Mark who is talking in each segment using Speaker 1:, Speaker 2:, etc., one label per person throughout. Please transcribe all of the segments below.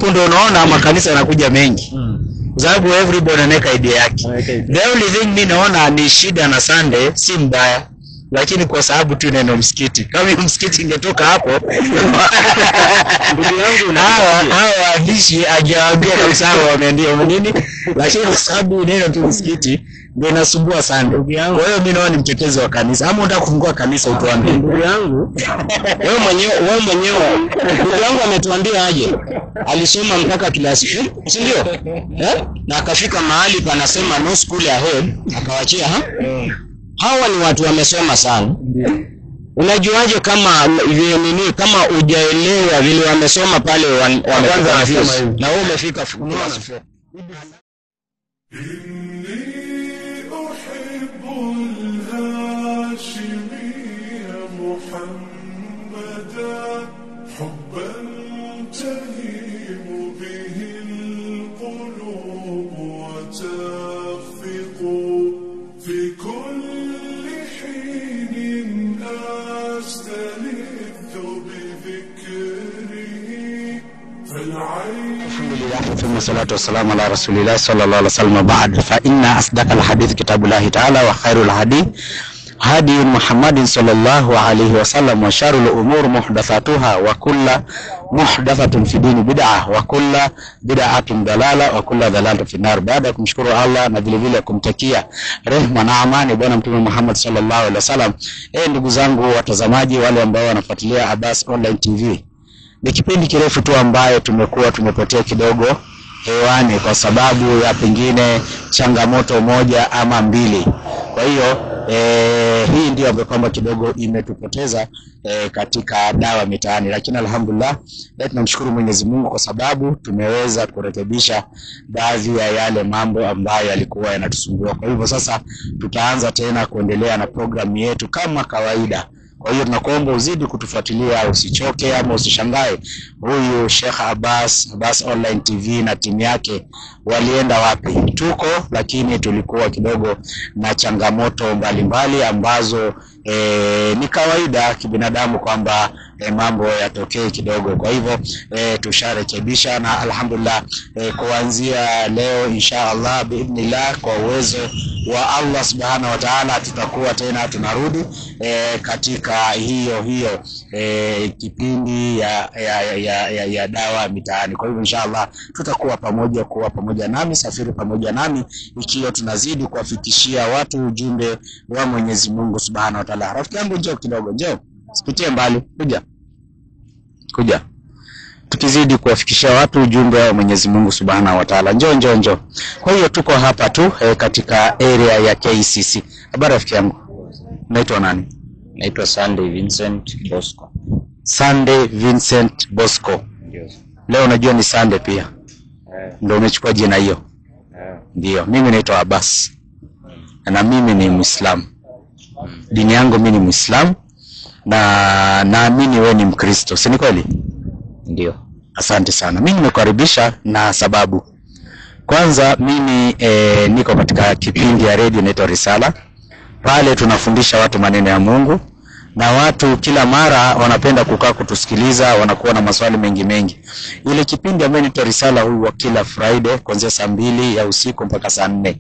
Speaker 1: hapo ndio unaona makanisa yanakuja mengi. Kwa sababu everybody anaweka idea yake. The only thing mimi naona ni shida na Sunday si mbaya. Lakini kwa sababu tu neno msikiti. Kama msikiti ingetoka hapo, ndugu yangu na hawa hishi ajawaambia kabisa wameandika nini? Lakini kwa sababu neno tu msikiti ndio inasumbua sana ndugu yangu. Kwa hiyo mimi naona ni mtetezi wa kanisa. Ama unataka kufungua kanisa utuambie ndugu yangu. Wewe mwenyewe ndugu yangu ametuambia aje. Alisoma mpaka class 4, si ndio? Na akafika mahali panasema no school ahead, akawachia hawa ni watu wamesoma sana. Unajuaje kama nini, kama hujaelewa vile wamesoma pale wamefika na wewe umefika class 4. ثم الصلاة والسلام على رسول الله صلى الله عليه وسلم. بعد فإن أصدق الحديث كتاب الله تعالى وخير الهدي هدي محمد صلى الله عليه وسلم وشر الأمور محدثاتها وكل محدثة في دين بدعة وكل بدعة ضلالة وكل ضلالة في النار. baada kumshukuru Allah na vile vile kumtakia rehema na amani bwana mtume Muhammad sallallahu alaihi wasallam. Ndugu zangu watazamaji wale ambao wanafuatilia Abbas Online TV, ni kipindi kirefu tu ambaye tumepotea kidogo hewani kwa sababu ya pengine changamoto moja ama mbili. Kwa hiyo hii ndio ambayo kwamba kidogo imetupoteza katika dawa mitaani, lakini alhamdulillah tunamshukuru Mwenyezi Mungu kwa sababu tumeweza kurekebisha baadhi ya yale mambo ambayo yalikuwa yanatusumbua. Kwa hivyo sasa tutaanza tena kuendelea na programu yetu kama kawaida. Kwa hiyo tunakuomba uzidi kutufuatilia, usichoke ama usishangae huyu Sheikh Abbas Online TV na timu yake walienda wapi. Tuko lakini tulikuwa kidogo na changamoto mbalimbali ambazo ni kawaida kibinadamu kwamba mambo yatokee kidogo. Kwa hivyo tusharekebisha na alhamdulillah kuanzia leo inshallah biidhnillah kwa uwezo wa Allah subhanahu wa ta'ala tutakuwa tena tunarudi katika hiyo kipindi ya dawa mitaani. Kwa hivyo inshallah tutakuwa pamoja nami, safiri pamoja nami ikiwa tunazidi kuwafikishia watu ujumbe wa Mwenyezi Mungu subhanahu wa ta'ala. Rafiki yangu njoo kidogo, njoo. Sipitie mbali, kuja. Tukizidi kuwafikishia watu ujumbe wa Mwenyezi Mungu subhanahu wa ta'ala. Njoo. Kwa hiyo tuko hapa tu katika area ya KCC. Habari rafiki yangu? Unaitwa nani?
Speaker 2: Naitwa Sunday Vincent Bosco.
Speaker 1: Sunday Vincent Bosco.
Speaker 2: Yes.
Speaker 1: Leo unajua ni Sunday pia. Ndio umechukua jina hiyo. Ndio. Mimi naitwa Abbas. Na mimi ni Muislamu. Dini yangu mimi ni Muislamu na naamini wewe ni Mkristo. Si ni kweli?
Speaker 2: Ndio.
Speaker 1: Asante sana. Mimi nimekukaribisha na sababu. Kwanza mimi niko katika kipindi ya radio inaitwa Risala. Pale tunafundisha watu maneno ya Mungu na watu kila mara wanapenda kukaa kutusikiliza, wanakuwa na maswali mengi. Ile kipindi ambayo inaitwa Risala huwa kila Friday kuanzia saa 2 ya usiku mpaka saa 4.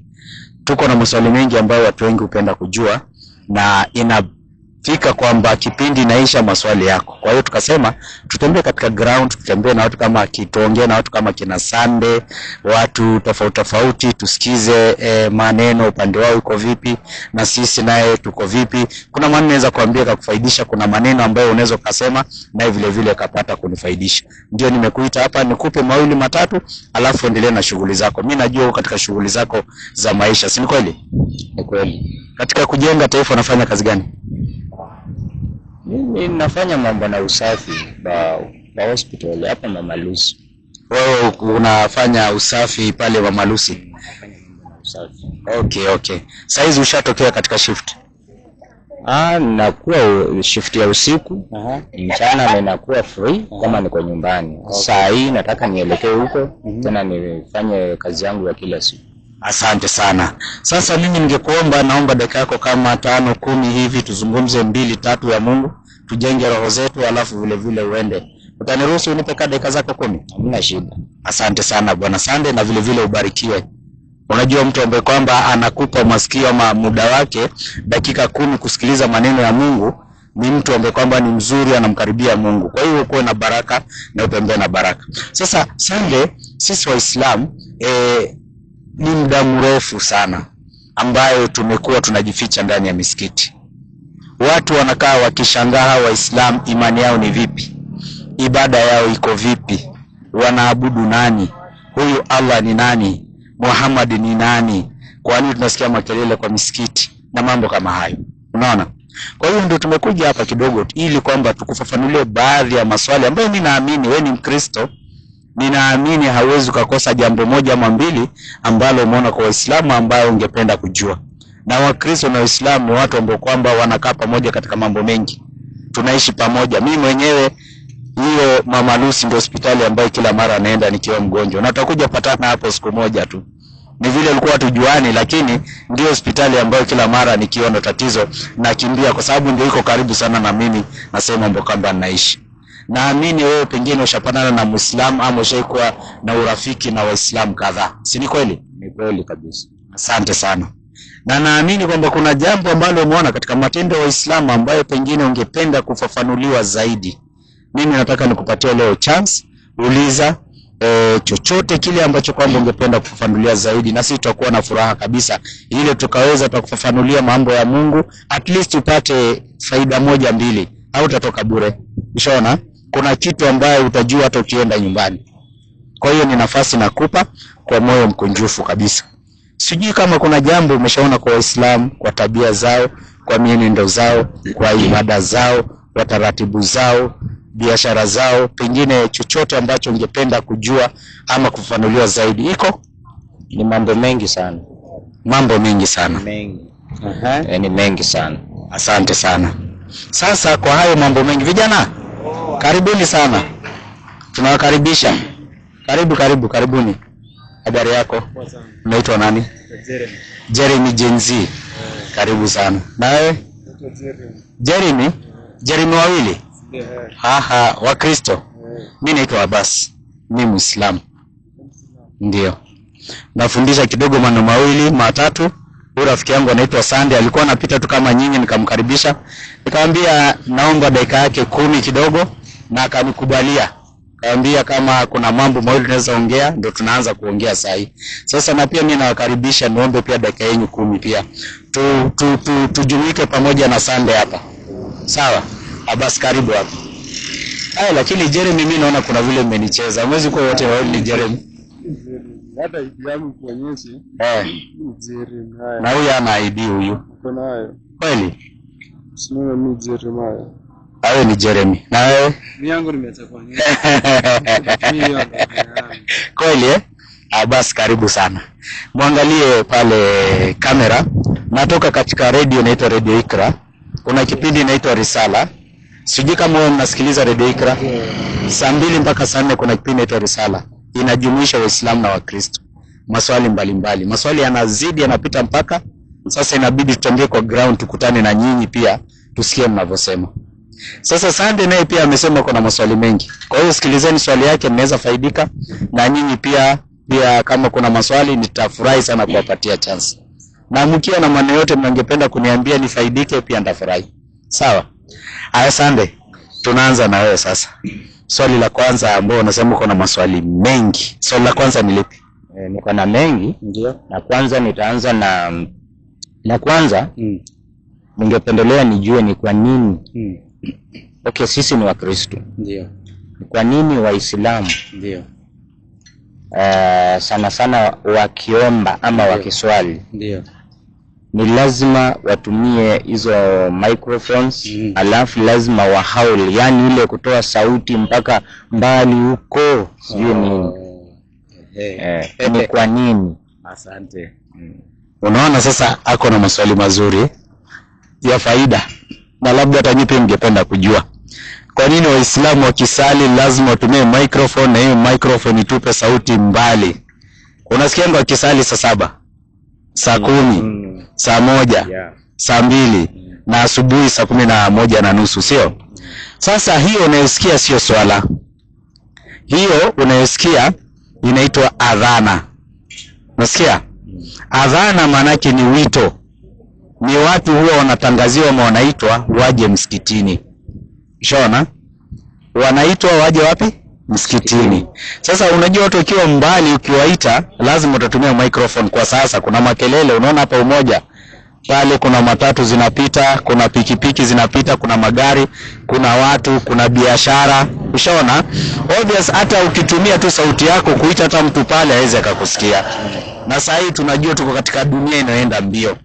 Speaker 1: Tuko na maswali mengi ambayo watu wengi hupenda kujua na inafika kwamba kipindi inaisha maswali yako. Kwa hiyo tukasema tutembee katika ground, tutembee na watu kama tuongee na watu kama kina Sunday, watu tofauti tusikize maneno upande wao uko vipi na sisi naye tuko vipi. Kuna maneno naweza kuambia kukufaidisha, kuna maneno ambayo unaweza kusema na vile vile kapata kunifaidisha. Ndio nimekuita hapa nikupe mawili matatu alafu endelee na shughuli zako. Mimi najua katika shughuli zako za maisha, si kweli?
Speaker 2: Ni kweli.
Speaker 1: Katika kujenga taifa unafanya kazi gani?
Speaker 2: Mimi nafanya mambo na usafi ba hospital hapa Mama Lucy.
Speaker 1: Wewe unafanya usafi pale Mama Lucy?
Speaker 2: Usafi.
Speaker 1: Okay. Saizi ushatokea katika shift?
Speaker 2: Nakuwa shift ya usiku. Mchana ninakuwa free kama niko nyumbani. Saa hii nataka nielekee huko tena nifanye kazi yangu ya kila siku.
Speaker 1: Asante sana. Sasa mimi ningekuomba, naomba dakika yako kama 5-10 hivi tuzungumze 2-3 ya Mungu, tujenge roho zetu alafu vile vile uende Utaniruhusu unipe dakika zako 10?
Speaker 2: Hamna shida.
Speaker 1: Asante sana Bwana Sande, na vile vile ubarikiwe. Unajua mtu ambaye kwamba anakupa masikio ama muda wake dakika 10 kusikiliza maneno ya Mungu ni mtu ambaye kwamba ni mzuri, anamkaribia Mungu. Kwa hiyo uko na baraka na upembe na baraka. Sasa Sande, sisi Waislamu ni muda mrefu sana ambayo tumekuwa tunajificha ndani ya misikiti. Watu wanakaa wakishangaa Waislamu imani yao ni vipi? Ibada yao iko vipi? Wanaabudu nani? Huyu Allah ni nani? Muhammad ni nani? Kwa nini tunasikia makelele kwa misikiti na mambo kama hayo? Unaona? Kwa hiyo ndio tumekuja hapa kidogo ili kwamba tukufafanulie baadhi ya maswali ambayo mimi naamini wewe ni Mkristo, ninaamini hauwezi kukosa jambo moja ama mbili ambalo umeona kwa Waislamu ambayo ungependa kujua. Na Wakristo na Waislamu ni watu ambao kwamba wanakaa pamoja katika mambo mengi. Tunaishi pamoja. Mimi mwenyewe hiyo Mama Lucy ndio hospitali ambayo kila mara naenda nikiwa mgonjwa. Na tutakuja patana hapo siku moja tu. Ni vile ulikuwa tujuani, lakini ndio hospitali ambayo kila mara nikiwa na tatizo nakimbia kwa sababu ndio iko karibu sana na mimi na sehemu ambapo kwamba naishi. Naamini wewe pengine ushapatana na Muislamu ama ushaikuwa na urafiki na Waislamu kadhaa. Si ni kweli?
Speaker 2: Ni kweli kabisa.
Speaker 1: Asante sana. Na naamini kwamba kuna jambo ambalo umeona katika matendo ya Waislamu ambayo pengine ungependa kufafanuliwa zaidi. Mimi nataka nikupatie leo chance, uliza chochote kile ambacho kwamba ungependa kufafanulia zaidi, na sisi tutakuwa na furaha kabisa ili tukaweza tukufafanulia mambo ya Mungu, at least upate faida moja mbili, au utatoka bure. Ushaona? Kuna kitu ambayo utajua hata ukienda nyumbani. Kwa hiyo ni nafasi nakupa kwa moyo mkunjufu kabisa. Sijui kama kuna jambo umeshaona kwa Waislamu, kwa tabia zao, kwa mienendo zao, kwa ibada zao, kwa taratibu zao, biashara zao, pengine chochote ambacho ungependa kujua ama kufafanuliwa zaidi. Iko?
Speaker 2: Ni mambo mengi sana.
Speaker 1: Mambo mengi sana.
Speaker 2: Mengi. Ni mengi sana.
Speaker 1: Asante sana. Sasa kwa hayo mambo mengi, vijana, karibuni sana. Tunawakaribisha. Karibuni. Habari yako? Unaitwa nani? Jeremy Jenzi. Karibu sana. Nawe? Jeremy wawili? Wa Kristo. Mimi naitwa Abbas. Mimi Muislamu. Ndio. Nafundisha kidogo maneno mawili matatu. Rafiki yangu anaitwa Sande, alikuwa anapita tu kama nyinyi, nikamkaribisha. Nikamwambia naomba dakika yake 10 kidogo na akanikubalia. Kaambia kama kuna mambo mawili tunaweza ongea, ndio tunaanza kuongea sasa hivi. Sasa na pia mimi nawakaribisha, niombe pia dakika yenu 10 pia. Tujumuike pamoja na Sande hapa. Sawa? Abbas karibu hapa. Lakini Jeremy mimi naona kuna vile mmenicheza. Mwezi kwa wote wawili Jeremy.
Speaker 3: Hata ID yangu kuonyesha. Jeremy.
Speaker 1: Na huyu ana ID huyu.
Speaker 3: Kuna hayo.
Speaker 1: Kweli?
Speaker 3: Sio mimi Jeremy.
Speaker 1: Awe ni Jeremy. Na wewe?
Speaker 3: Mimi yangu nimeacha kuonyesha.
Speaker 1: Kweli Abbas karibu sana. Muangalie pale kamera. Natoka katika radio inaitwa Radio Ikra. Kuna kipindi inaitwa Risala. Sijui kama wewe mnasikiliza Radio Ikra. Saa 2 mpaka saa 4 kuna kipindi inaitwa Risala. Inajumuisha Waislamu na Wakristo. Maswali mbalimbali. Maswali yanazidi, yanapita mpaka sasa inabidi tutembee kwa ground, tukutane na nyinyi pia tusikie mnavyosema. Sasa Sande naye pia amesema kuna maswali mengi. Kwa hiyo sikilizeni swali yake, mnaweza faidika, na nyinyi pia kama kuna maswali nitafurahi sana kuwapatia chance. Na mkiwa na maneno yote mnangependa kuniambia nifaidike pia nitafurahi. Sawa? Haya Sande, tunaanza na wewe sasa. Swali la kwanza ambao unasema kuna maswali mengi. Swali la kwanza ni lipi?
Speaker 2: Niko na mengi.
Speaker 1: Ndio.
Speaker 2: Na kwanza nitaanza na la kwanza. Ningependelea nijue ni kwa nini. Okay, sisi ni Wakristo.
Speaker 1: Ndio.
Speaker 2: Kwa nini Waislamu?
Speaker 1: Ndio.
Speaker 2: Sana sana wakiomba ama wakiswali.
Speaker 1: Ndio.
Speaker 2: Ni lazima watumie hizo microphones, alafu lazima wahauli, yani ile kutoa sauti mpaka mbali huko, sijui nini. Ni kwa nini?
Speaker 1: Asante. Unaona sasa ako na maswali mazuri ya faida, na labda hata nyinyi mngependa kujua. Kwa nini Waislamu wakisali lazima watumie microphone, na hiyo microphone itupe sauti mbali? Unasikia ngo wakisali saa 7, saa 10, saa 1, saa 2 na asubuhi saa 11:30, sio? Sasa hiyo unayosikia sio swala. Hiyo unayosikia inaitwa adhana. Unasikia? Adhana maana yake ni wito. Ni watu huwa wanatangaziwa ama wanaitwa waje msikitini. Unaona? Wanaitwa waje wapi? Msikitini. Sasa unajua watu ukiwa mbali ukiwaita lazima utatumia microphone. Kwa sasa kuna makelele, unaona hapa Umoja pale kuna matatu zinapita, kuna pikipiki zinapita, kuna magari, kuna watu, kuna biashara. Ushaona? Obvious hata ukitumia tu sauti yako kuita hata mtu pale hawezi akakusikia. Na sasa hii tunajua tuko katika dunia inayoenda mbio.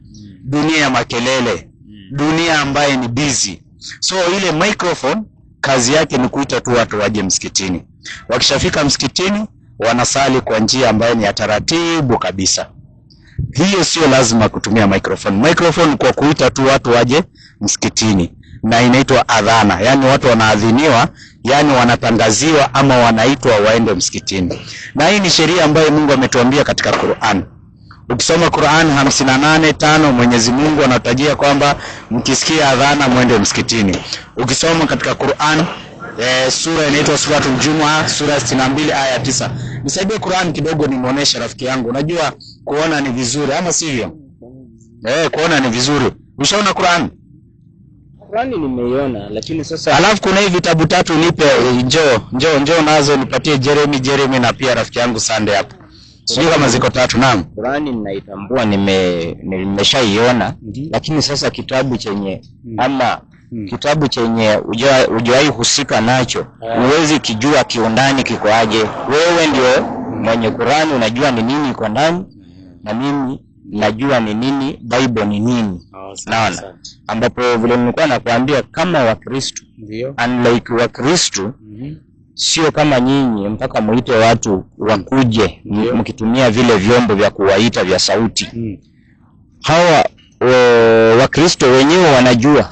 Speaker 1: Dunia ya makelele, dunia ambayo ni busy. So ile microphone kazi yake ni kuita tu watu waje msikitini. Wakishafika msikitini wanasali kwa njia ambayo ni ya taratibu kabisa. Hiyo sio lazima kutumia microphone. Microphone kwa kuita tu watu waje msikitini, na inaitwa adhana. Yani watu wanaadhiniwa, yani wanatangaziwa ama wanaitwa waende msikitini. Na hii ni sheria ambayo Mungu ametuambia katika Qur'an. Ukisoma Qur'an 58:5 Mwenyezi Mungu anatajia kwamba mkisikia adhana mwende msikitini. Ukisoma katika Qur'an sura inaitwa Suratul Jumu'ah, sura 62 aya 9. Nisaidie Qur'an kidogo nimuoneshe rafiki yangu. Unajua kuona ni vizuri ama sivyo? Kuona ni vizuri. Ushaona Qur'an?
Speaker 2: Qur'an nimeiona, lakini sasa
Speaker 1: alafu kuna hivi vitabu 3 nipe. Njoo nazo nipatie Jeremy na pia rafiki yangu Sunday hapo. Sio kama ziko 3. Naam.
Speaker 2: Qur'an ninaitambua, nimeshaiona, lakini sasa kitabu chenye ama kitabu chenye hujawahi husika nacho, huwezi kijua kiundani kiko aje. Wewe ndio mwenye Qur'an, unajua ni nini iko ndani, na mimi najua ni nini Bible ni nini. Naona ambapo vile nilikuwa nakuambia kama Wakristo, ndio unlike Wakristo, sio kama nyinyi mpaka muite watu wakuje mkitumia vile vyombo vya kuwaita vya sauti. Hawa Wakristo wenyewe wanajua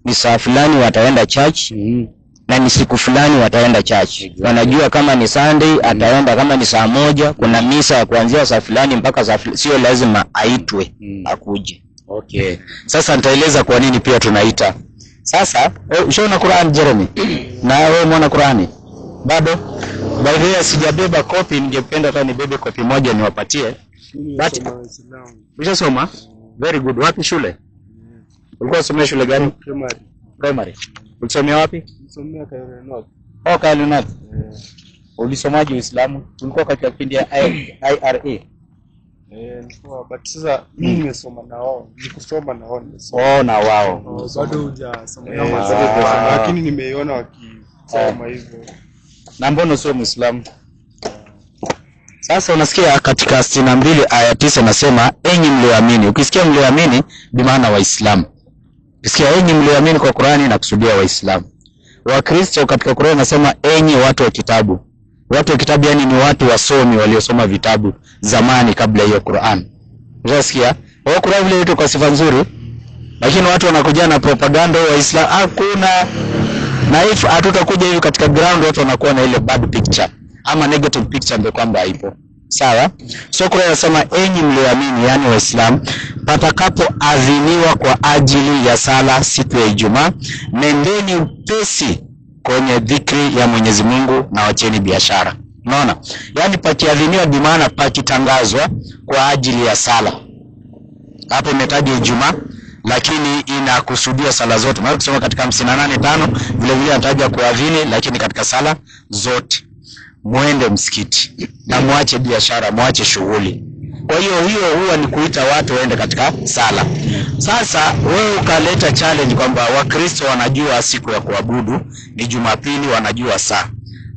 Speaker 2: ni saa fulani wataenda church, na ni siku fulani wataenda church. Wanajua kama ni Sunday ataenda, kama ni saa 1 kuna misa ya kuanzia saa fulani mpaka saa sio lazima aitwe akuje.
Speaker 1: Okay. Sasa nitaeleza kwa nini pia tunaita. Sasa ushaona Qur'an Jeremy? Na wewe umeona Qur'ani? Bado? By the way sijabeba copy, ningependa hata nibebe copy moja niwapatie. But ushasoma? Very good. Wapi shule? Ulikuwa unasomea shule gani? Primary. Ulisomea wapi?
Speaker 3: Nilisomea Kayole North.
Speaker 1: Kayole North. Ulisomaje Uislamu? Tulikuwa katika kipindi ya IRA.
Speaker 3: Nilikuwa but sasa mimi nimesoma na wao. Nikusoma na wao nimesoma.
Speaker 1: Na wao.
Speaker 3: Bado hujasoma lakini nimeiona wakisoma hivyo.
Speaker 1: Na mbona sio Muislamu? Sasa unasikia katika 62 aya 9 nasema enyi mlioamini. Ukisikia mlioamini bi maana Waislamu. Ukisikia enyi mlioamini kwa Qur'ani na kusudia Waislamu. Wakristo katika Qur'ani nasema enyi watu wa kitabu. Watu wa kitabu yani ni watu wasomi waliosoma vitabu zamani kabla hiyo Qur'an. Unasikia? Wao Qur'an vile vitu kwa sifa nzuri, lakini watu wanakuja na propaganda wa Islam. Hakuna na if hatutakuja hivi katika ground watu wanakuwa na ile bad picture ama negative picture ndio kwamba haipo. Sawa? So Qur'an inasema enyi mlioamini yani Waislamu, patakapoadhiniwa kwa ajili ya sala siku ya Ijumaa, nendeni upesi kwenye dhikri ya Mwenyezi Mungu na wacheni biashara. Unaona? Yaani pakiadhiniwa bi maana pakitangazwa kwa ajili ya sala. Hapo imetaja Ijumaa lakini inakusudia sala zote. Maana kusema katika 58:5 vile vile anataja kuadhini lakini katika sala zote. Muende msikiti na muache biashara, muache shughuli. Kwa hiyo huwa ni kuita watu waende katika sala. Sasa wewe ukaleta challenge kwamba Wakristo wanajua siku ya kuabudu ni Jumapili, wanajua saa.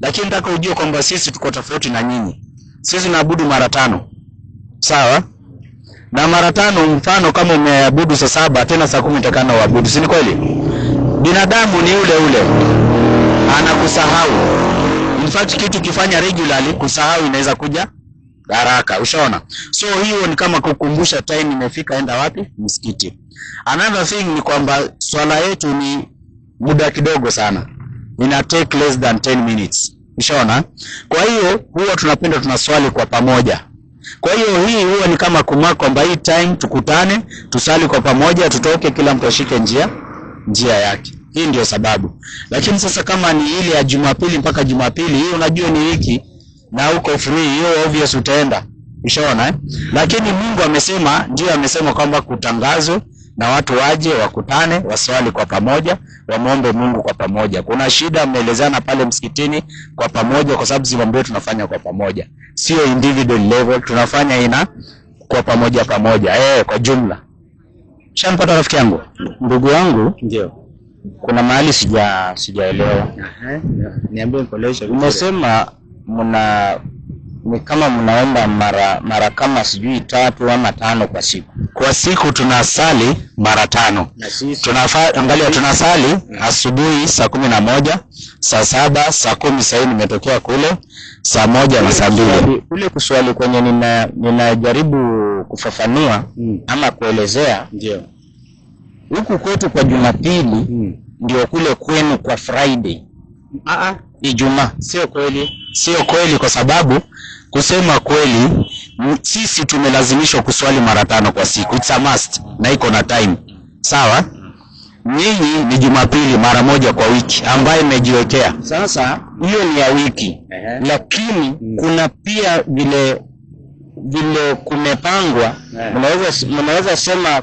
Speaker 1: Lakini nataka ujue kwamba sisi tuko tofauti na nyinyi. Sisi tunaabudu mara 5. Sawa? Na mara 5 mfano kama umeabudu saa 7 tena saa 10 utakana uabudu. Si ni kweli? Binadamu ni ule. Anakusahau. In fact kitu kifanya regularly kusahau inaweza kuja haraka. Ushaona? So hiyo ni kama kukumbusha time imefika, enda wapi? Msikiti. Another thing ni kwamba swala yetu ni muda kidogo sana. Ina take less than 10 minutes. Ushaona? Kwa hiyo huwa tunapenda tunaswali kwa pamoja. Kwa hiyo hii huwa ni kama kumaka kwamba hii time tukutane, tusali kwa pamoja, tutoke kila mtu ashike njia yake. Hii ndio sababu. Lakini sasa kama ni ile ya Jumapili mpaka Jumapili, hiyo unajua ni wiki na uko free, hiyo obvious utaenda. Ushaona eh? Lakini Mungu amesema, ndio amesema kwamba kutangazwe na watu waje wakutane, waswali kwa pamoja, wamuombe Mungu kwa pamoja. Kuna shida mnaelezana pale msikitini kwa pamoja, kwa sababu zile mbio tunafanya kwa pamoja. Sio individual level, tunafanya ina kwa pamoja kwa jumla. Shanipata rafiki yangu?
Speaker 2: Ndugu yangu,
Speaker 1: Ndio.
Speaker 2: kuna mahali sijaelewa.
Speaker 1: Niambie nikueleweshe.
Speaker 2: Umesema ni kama mnaomba mara kama sijui 3 ama 5 kwa siku.
Speaker 1: Kwa siku tunasali mara 5.
Speaker 2: Na sisi
Speaker 1: Angalia, tunasali asubuhi saa 11, saa 7, saa 10 sasa nimetokea kule, saa 1 na saa 2.
Speaker 2: Kule kuswali kwenye ninajaribu kufafanua ama kuelezea.
Speaker 1: Ndio.
Speaker 2: Huku kwetu kwa Jumapili ndio kule kwenu kwa Friday. Ijumaa.
Speaker 1: Sio kweli kwa sababu kusema kweli sisi tumelazimishwa kuswali mara 5 kwa siku. It's a must na iko na time. Sawa? Nyinyi ni Jumapili mara 1 kwa wiki ambayo imejiwekea.
Speaker 2: Sasa hiyo ni ya wiki. Lakini kuna pia vile kumepangwa, mnaweza sema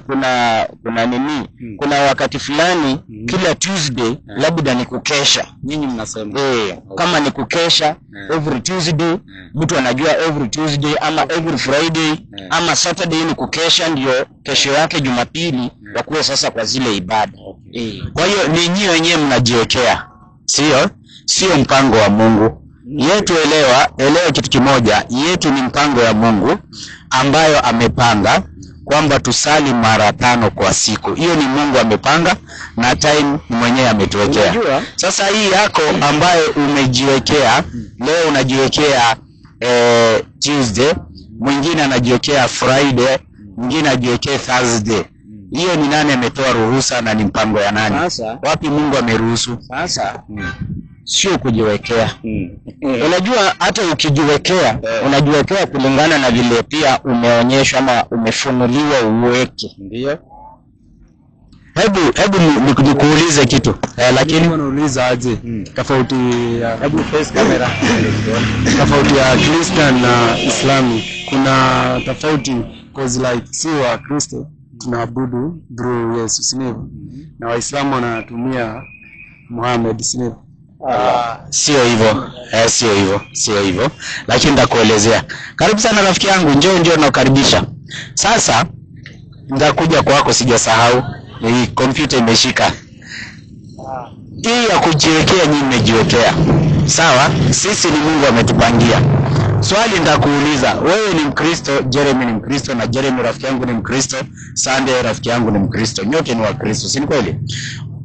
Speaker 2: kuna nini, kuna wakati fulani kila Tuesday labda ni kukesha.
Speaker 1: Nyinyi mnasema
Speaker 2: kama ni kukesha every Tuesday, mtu anajua every Tuesday ama every Friday ama Saturday ni kukesha, ndio kesho yake Jumapili wakuwe sasa kwa zile ibada.
Speaker 1: Kwa hiyo ni nyinyi wenyewe mnajiwekea, sio mpango wa Mungu. Yetu elewa kitu kimoja, yetu ni mpango ya Mungu ambayo amepanga kwamba tusali mara 5 kwa siku. Hiyo ni Mungu amepanga na time mwenyewe ametuwekea. Sasa hii yako ambayo umejiwekea, leo unajiwekea Tuesday, mwingine anajiwekea Friday, mwingine anajiwekea Thursday. Hiyo ni nani ametoa ruhusa na ni mpango ya nani?
Speaker 2: Sasa
Speaker 1: wapi Mungu ameruhusu?
Speaker 2: Sasa sio kujiwekea. Unajua hata ukijiwekea, unajiwekea kulingana na vile pia umeonyeshwa ama umefunuliwa uweke.
Speaker 1: Ndio. Hebu nikuulize kitu. Lakini
Speaker 3: unauliza aje? Tofauti ya hebu face camera. Tofauti ya Christian na Islami. Kuna tofauti cause like si wa Kristo tunaabudu through Yesu, sivyo? Na Waislamu wanatumia Muhammad, sivyo?
Speaker 1: Sio hivyo. Lakini nitakuelezea. Karibu sana rafiki yangu, njoo nakukaribisha. Sasa nitakuja kwako, sijasahau. Hii kompyuta imeshika. Hii ya kujiwekea nyinyi mmejiwekea. Sawa? Sisi ni Mungu ametupangia. Swali nitakuuliza, wewe ni Mkristo, Jeremy ni Mkristo, na Jeremy rafiki yangu ni Mkristo, Sunday rafiki yangu ni Mkristo. Nyote ni wa Kristo, si kweli?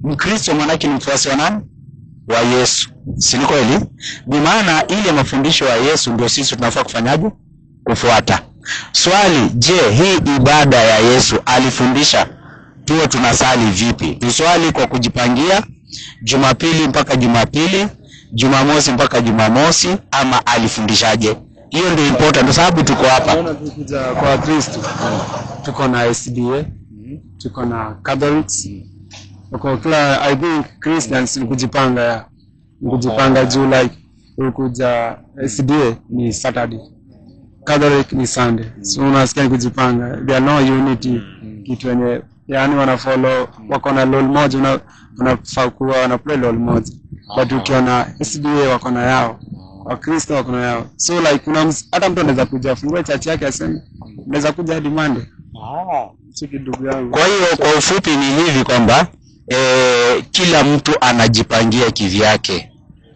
Speaker 1: Mkristo maana yake ni mfuasi wa nani? Wa Yesu. Si kweli? Bi maana ile mafundisho ya Yesu ndio sisi tunafaa kufanyaje? Kufuata. Swali, je, hii ibada ya Yesu alifundisha tuwe tunasali vipi? Tuswali kwa kujipangia Jumapili mpaka Jumapili, Jumamosi mpaka Jumamosi, ama alifundishaje? Hiyo ndio important sababu tuko hapa.
Speaker 3: Unaona tukija kwa Kristo. Tuko na SDA, tuko na Catholics. Tuko kila I think Christians ni kujipanga juu like ukuja SDA ni Saturday. Catholic ni Sunday. So unasikia kujipanga. There are no unity kitu yenye yani wanafollow wako na lol moja, unafaa kuwa wanaplay lol moja. But ukiona SDA wako na yao, Wakristo wako na yao. So like kuna hata mtu anaweza kuja fungue church yake aseme unaweza kuja hadi Monday. Siki ndugu yangu.
Speaker 1: Kwa hiyo kwa ufupi ni hivi kwamba kila mtu anajipangia kivyake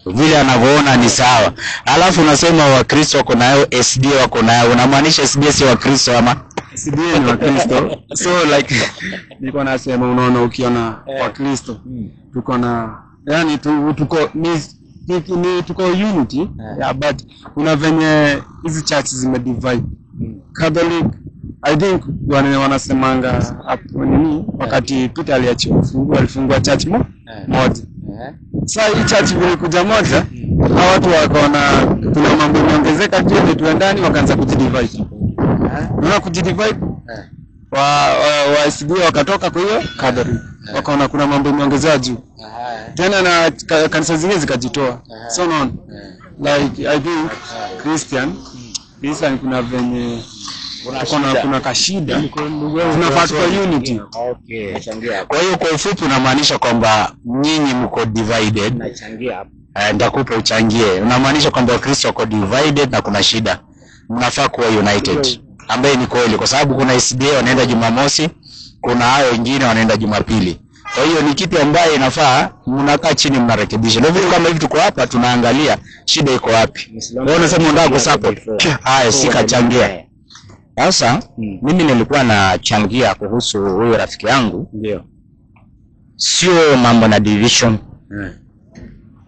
Speaker 1: vile anavyoona ni sawa. Alafu unasema Wakristo wako nayo, SDA wako nayo. Unamaanisha SDA si Wakristo ama?
Speaker 3: SDA ni Wakristo. So like niko nasema unaona ukiona Wakristo tuko na yani tuko unity but kuna venye hizi churches zimedivide. Catholic I think wanasemanga hapo nini wakati Peter alifungua church moja. Sasa hii church ilikuja moja, hao watu wakaona kuna mambo yameongezeka tuendani, wakaanza kujidivide. Unaona kujidivide wa SDA wakatoka kwa hiyo Catholic. wakaona kuna mambo imeongezea juu. Tena na kanisa zingine zikajitoa. So no, like I think Christian kuna venye kuna kashida, tunafaa kwa unity.
Speaker 2: Okay, nachangia.
Speaker 1: Kwa hiyo kwa ufupi unamaanisha kwamba nyinyi mko divided.
Speaker 2: Nachangia hapo.
Speaker 1: Ndakupa uchangie. Unamaanisha kwamba Wakristo wako divided na kuna shida. Mnafaa kuwa united. Ambaye ni kweli kwa sababu kuna SDA wanaenda Jumamosi, kuna hao wengine wanaenda Jumapili. Kwa hiyo ni kitu ambaye inafaa mnakaa chini mnarekebisha. Ndio vitu kama hivi tuko hapa tunaangalia shida iko wapi. Wewe unasema unataka kusupport. Haya sikachangia.
Speaker 2: Sasa mimi nilikuwa nachangia kuhusu huyo rafiki yangu.
Speaker 1: Ndio.
Speaker 2: Sio mambo na division.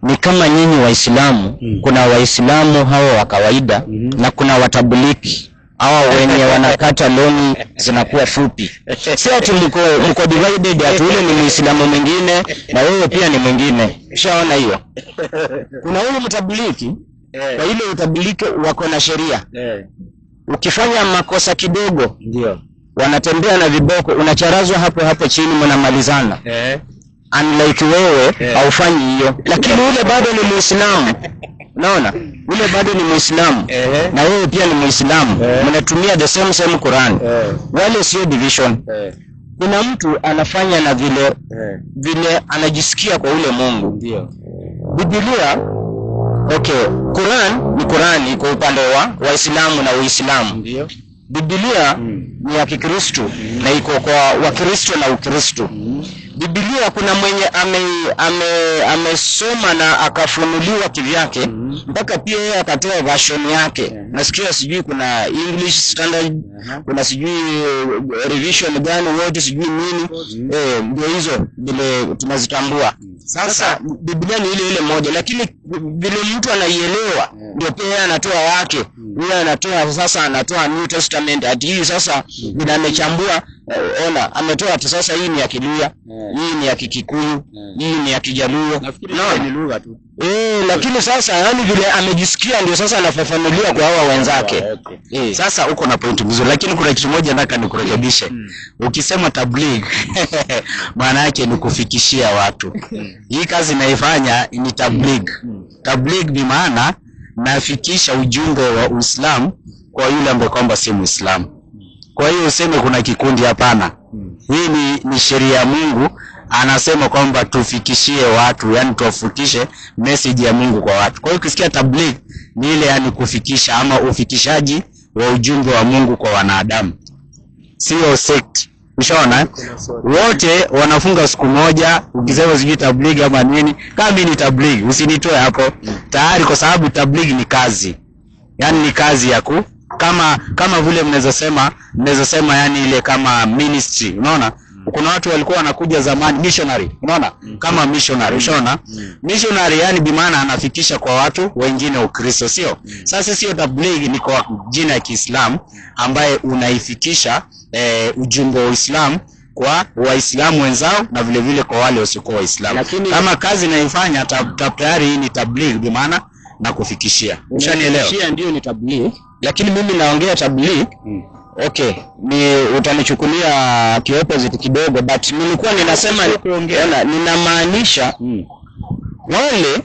Speaker 2: Ni kama nyinyi Waislamu, kuna Waislamu hao wa kawaida na kuna watabuliki hawa wenye wanakata loni zinakuwa fupi. Si ati mko divided, ati yule ni Muislamu mwingine na wewe pia ni mwingine. Ushaona hiyo? Kuna yule mtabuliki, kwa ile utabuliki wako na sheria. Ukifanya makosa kidogo, ndio wanatembea na viboko, unacharazwa hapo chini, mnamalizana. Unlike wewe haufanyi hiyo, lakini yule bado ni Muislamu. Unaona? Yule bado ni Muislamu na wewe pia ni Muislamu. Mnatumia the same Quran. Wale sio division. Kuna mtu anafanya na vile anajisikia kwa ule Mungu. Ndio. Biblia Quran ni Qurani kwa upande wa Waislamu na Uislamu. Ndio. Biblia ni ya Kikristo na iko kwa Wakristo na Ukristo. Biblia kuna mwenye amesoma na akafunuliwa kivyake mpaka pia yeye akatoa version yake. Nasikia sijui kuna English Standard, kuna sijui revision gani wote sijui nini. Ndio hizo vile tunazitambua. Sasa Biblia ni ile moja, lakini vile mtu anaielewa ndio pia yeye anatoa yake. Yeye anatoa New Testament hadi hii sasa bila amechambua. Ona ametoa sasa hii ni ya Kiluya, hii ni ya Kikikuyu, hii ni ya Kijaluo. Nafikiri ni lugha tu. Lakini sasa yani vile amejisikia ndio sasa anafafanuliwa kwa hawa wenzake.
Speaker 1: Sasa uko na point nzuri, lakini kuna kitu moja nataka nikurekebishe. Ukisema tabligh maana yake ni kufikishia watu. Hii kazi naifanya ni tabligh. Tabligh ni maana nafikisha ujumbe wa Uislamu kwa yule ambaye kwamba si Muislamu. Kwa hiyo useme kuna kikundi, hapana. Hii ni sheria ya Mungu, anasema kwamba tufikishie watu, yani tuwafikishe message ya Mungu kwa watu. Kwa hiyo ukisikia tabligh ni ile yani kufikisha ama ufikishaji wa ujumbe wa Mungu kwa wanadamu. Sio sect. Ushaona? Wote wanafunga siku moja, ukisema sijui tabligh ama nini, kama mimi ni tabligh usinitoe hapo. Tayari kwa sababu tabligh ni kazi. Yani ni kazi ya kama vile mnaweza sema yani ile kama ministry. Unaona? Kuna watu walikuwa wanakuja zamani missionary. Unaona? Kama missionary. Ushaona? Missionary yani bi maana anafikisha kwa watu wengine Ukristo, sio? Sasa sio tabligh ni kwa jina ya Kiislamu ambaye unaifikisha ujumbe wa Uislamu kwa Waislamu wenzao na vile vile kwa wale wasiokuwa Waislamu. Kama kazi naifanya tayari hii ni tabligh bi maana na kufikishia. Ushanielewa?
Speaker 2: Kufikishia ndio ni tabligh. Lakini mimi naongea tabligh. Utanichukulia kiopposite kidogo, but nilikuwa ninasema ninamaanisha wale